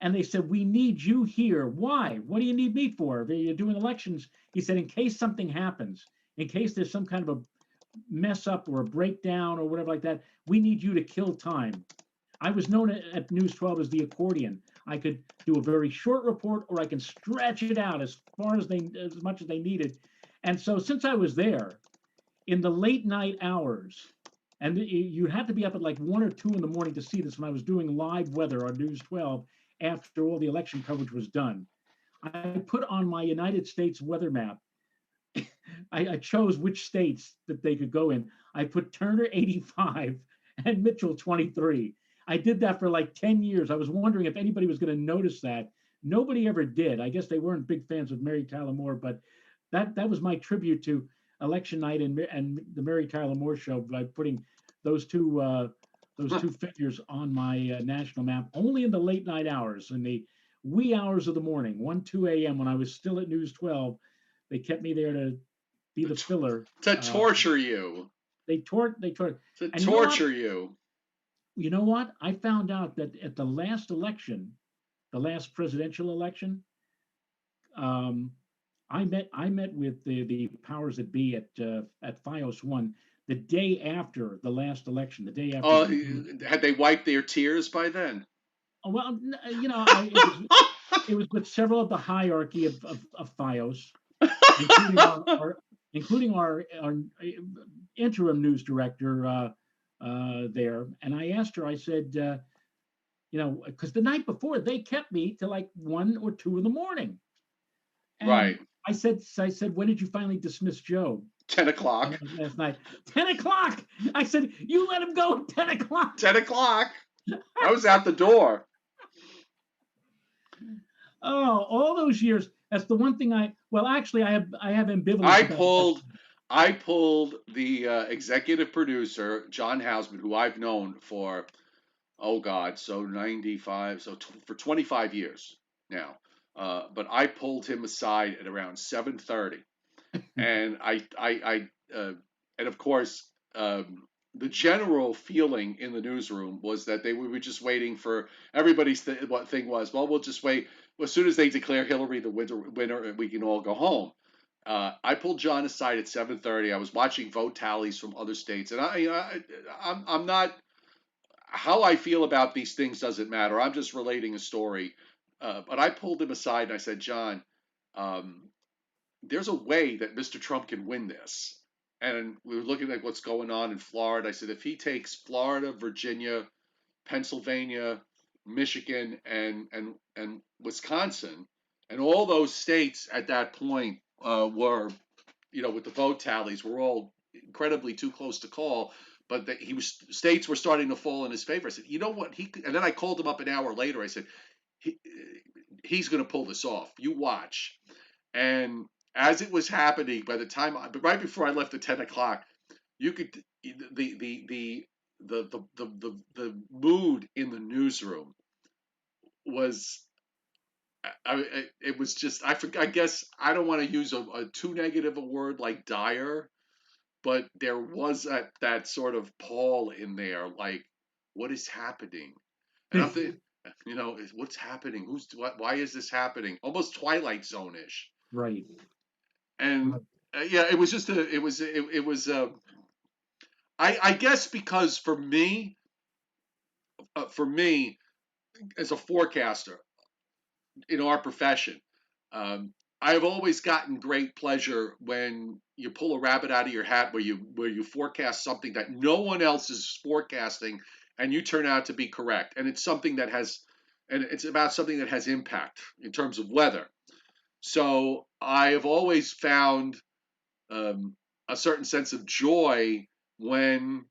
And they said, "We need you here." Why? What do you need me for? You're doing elections. He said, "In case something happens, in case there's some kind of a mess up or a breakdown or whatever like that, we need you to kill time." I was known at News 12 as the accordion. I could do a very short report, or I can stretch it out as much as they needed. And so since I was there in the late night hours, and you had to be up at like 1 or 2 in the morning to see this when I was doing live weather on News 12 after all the election coverage was done, I put on my United States weather map. I chose which states that they could go in. I put Turner 85 and Mitchell 23. I did that for like 10 years. I was wondering if anybody was going to notice that. Nobody ever did. I guess they weren't big fans of Mary Tyler Moore, but that was my tribute to election night and the Mary Tyler Moore Show by putting those two those two figures on my national map only in the late night hours, in the wee hours of the morning, 1, 2 a.m. when I was still at News 12. They kept me there to be the filler. To torture you. They tort. To And you know what? torture you. You know what? I found out that at the last election, the last presidential election, um, I met with the powers that be at FiOS One the day after the last election, the day after Oh, the had they wiped their tears by then? oh, well, you know, it was with several of the hierarchy of FiOS, including our interim news director there. And I asked her, I said, you know, because the night before they kept me till like 1 or 2 in the morning. And Right. I said, when did you finally dismiss Joe? 10 o'clock. Last night, 10 o'clock. I said, you let him go at 10 o'clock. 10 o'clock. I was out the door. Oh, all those years. That's the one thing actually, I have ambivalence. I pulled the executive producer, John Hausman, who I've known for, oh God, so 95, for 25 years now. But I pulled him aside at around 7:30, and and of course, the general feeling in the newsroom was that we were just waiting for everybody's what thing was. Well, we'll just wait. As soon as they declare Hillary the winner, we can all go home. I pulled John aside at 7:30. I was watching vote tallies from other states, and I'm not. How I feel about these things doesn't matter. I'm just relating a story. But I pulled him aside and I said, John, there's a way that Mr. Trump can win this. And we were looking at what's going on in Florida. I said, if he takes Florida, Virginia, Pennsylvania, Michigan, and Wisconsin, and all those states at that point were, with the vote tallies, were all incredibly too close to call. But states were starting to fall in his favor. I said, you know what? And then I called him up an hour later. I said, he's going to pull this off. You watch. And as it was happening, by the time, right before I left at 10 o'clock, you could the mood in the newsroom was. It was just I guess I don't want to use a too negative a word like dire, but there was that sort of Paul in there, like, what is happening? And I'm thinking, what's happening? Why is this happening? Almost Twilight Zone-ish. Right. And yeah, it was just I guess because for me as a forecaster in our profession, I've always gotten great pleasure when you pull a rabbit out of your hat where you forecast something that no one else is forecasting and you turn out to be correct. And it's about something that has impact in terms of weather. So I have always found a certain sense of joy when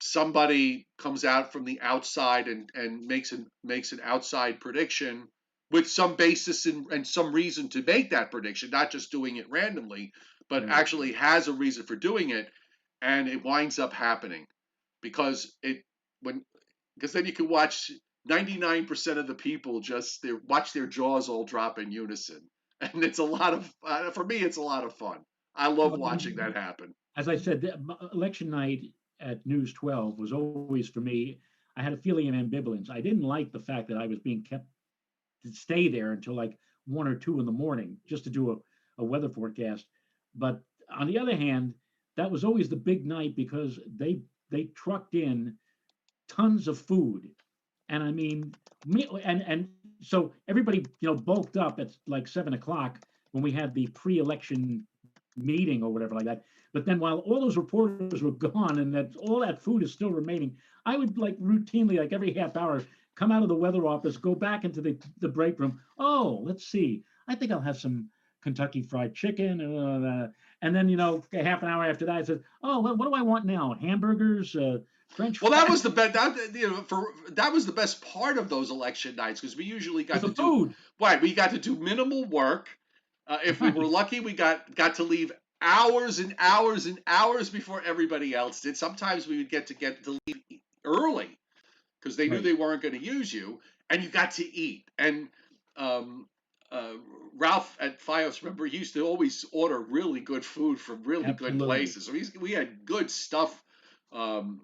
somebody comes out from the outside and makes an outside prediction with some basis and some reason to make that prediction, not just doing it randomly, but actually has a reason for doing it, and it winds up happening because then you can watch 99% of the people just watch their jaws all drop in unison, and it's a lot of for me it's a lot of fun. I love watching that happen. As I said, election night at News 12 was always, for me, I had a feeling of ambivalence. I didn't like the fact that I was being kept to stay there until like 1 or 2 in the morning just to do a weather forecast. But on the other hand, that was always the big night because they trucked in tons of food. And I mean, and so everybody, bulked up at like 7 o'clock when we had the pre-election meeting or whatever like that. But then while all those reporters were gone and that all that food is still remaining, I would like routinely, like every half hour, come out of the weather office, go back into the break room. Oh, let's see. I think I'll have some Kentucky Fried Chicken. And then, a half an hour after that, I said, oh, well, what do I want now? Hamburgers, French fries? Well, that was the best. That was the best part of those election nights because we usually got to do food. Right. We got to do minimal work. If we were lucky, we got to leave hours and hours and hours before everybody else did. Sometimes we would get to leave early because they knew Right. they weren't going to use you, and you got to eat. And um, uh, Ralph at FiOS, remember, he used to always order really good food from really good Absolutely. places. So we had good stuff from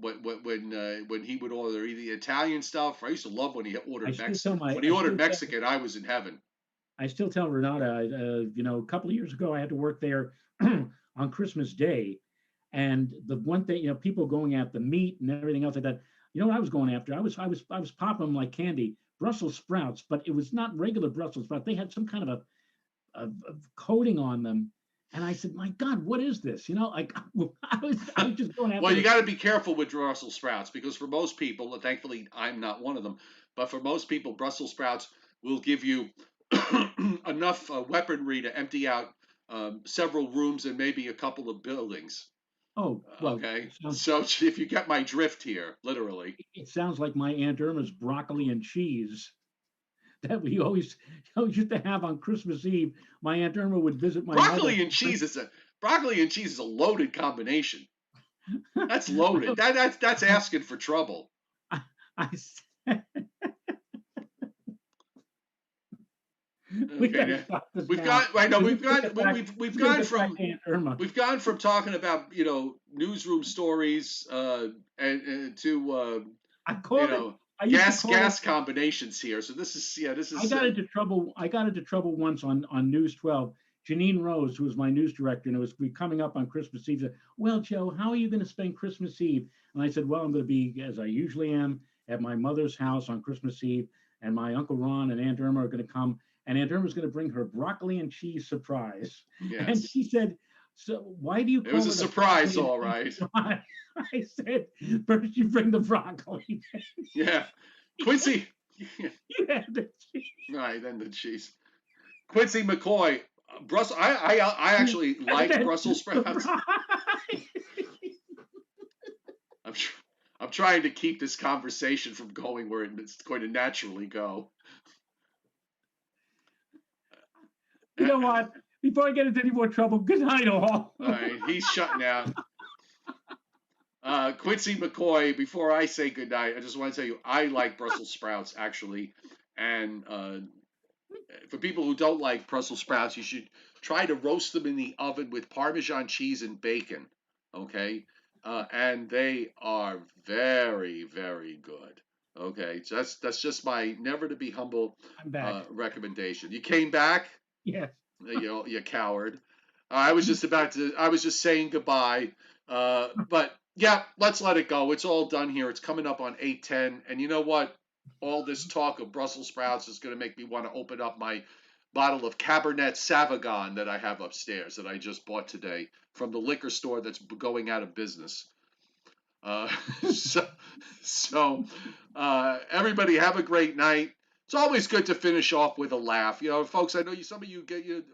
when he would order either Italian stuff. I used to love when he I ordered still tell my, when he ordered Mexican. I was in heaven. I still tell Renata, a couple of years ago, I had to work there on Christmas Day. And the one thing, people going at the meat and everything else like that, what I was going after? I was popping them like candy, Brussels sprouts, but it was not regular Brussels sprouts. They had some kind of a coating on them. And I said, my God, what is this? Like I was just going Well, after you the, got to be careful with Brussels sprouts because for most people, and thankfully I'm not one of them, but for most people, Brussels sprouts will give you enough weaponry to empty out several rooms and maybe a couple of buildings. oh, well, Okay, so if you get my drift here, literally. it sounds like my Aunt Irma's broccoli and cheese that we always used to have on Christmas Eve. My Aunt Irma would visit my mother. Broccoli and cheese is a loaded combination. That's loaded. That's asking for trouble. I, I, we Okay, gotta now stop this we've now. got. I know We gotta get back. we've We gotta gone get back from to Aunt Irma. we've gone from talking about newsroom stories and to I you called it. know I used to call it. gas combinations here. So this I is got into trouble. I got into trouble once on News 12. Janine Rose, who was my news director, and it was coming up on Christmas Eve, said, "Well, Joe, how are you going to spend Christmas Eve?" And I said, "Well, I'm going to be as I usually am at my mother's house on Christmas Eve, and my Uncle Ron and Aunt Irma are going to come, and Aunt Irma is going to bring her broccoli and cheese surprise." And yes. she said, "So why do you It was call a it a surprise, broccoli and all cheese right. surprise?" I said, "First you bring the broccoli, Yeah, Quincy. you have the cheese." All right, then the cheese. Quincy McCoy, Brussels. I actually And like then Brussels the sprouts. I'm tr- I'm trying to keep this conversation from going where it's going to naturally go. You know what? Before I get into any more trouble, good night, all. All right, he's shutting out. Quincy McCoy, before I say goodnight, I just want to tell you I like Brussels sprouts actually. And for people who don't like Brussels sprouts, you should try to roast them in the oven with Parmesan cheese and bacon. Okay. And they are very, very good. Okay. So that's just my never to be humble I'm back. recommendation. You came back, Yes. you coward. I was just saying goodbye. But yeah, let's let it go. It's all done here. It's coming up on 8:10. And you know what? All this talk of Brussels sprouts is going to make me want to open up my bottle of Cabernet Sauvignon that I have upstairs that I just bought today from the liquor store that's going out of business. Uh, so, everybody have a great night. It's always good to finish off with a laugh. Folks, I know some of you get you.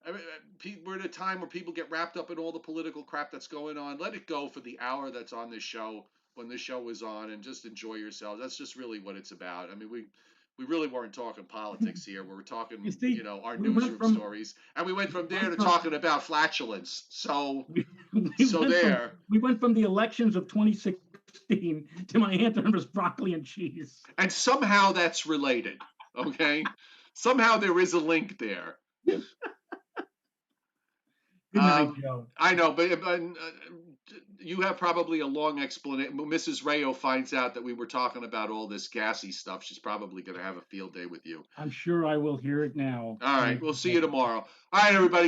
I mean, we're at a time where people get wrapped up in all the political crap that's going on. Let it go for the hour that's on this show when this show is on, and just enjoy yourselves. That's just really what it's about. I mean, we really weren't talking politics here. We were You talking, see, our we went newsroom from stories, and we went we from there went to from talking about flatulence. So, we, so there. we went from the elections of 2016 to my Aunt Irma's broccoli and cheese. And somehow that's related. Okay, somehow there is a link there. Good night, Joe. I know, but you have probably a long explanation. Mrs. Rayo finds out that we were talking about all this gassy stuff. She's probably going to have a field day with you. I'm sure I will hear it now. All right, Thank we'll you. see you tomorrow. All right, everybody.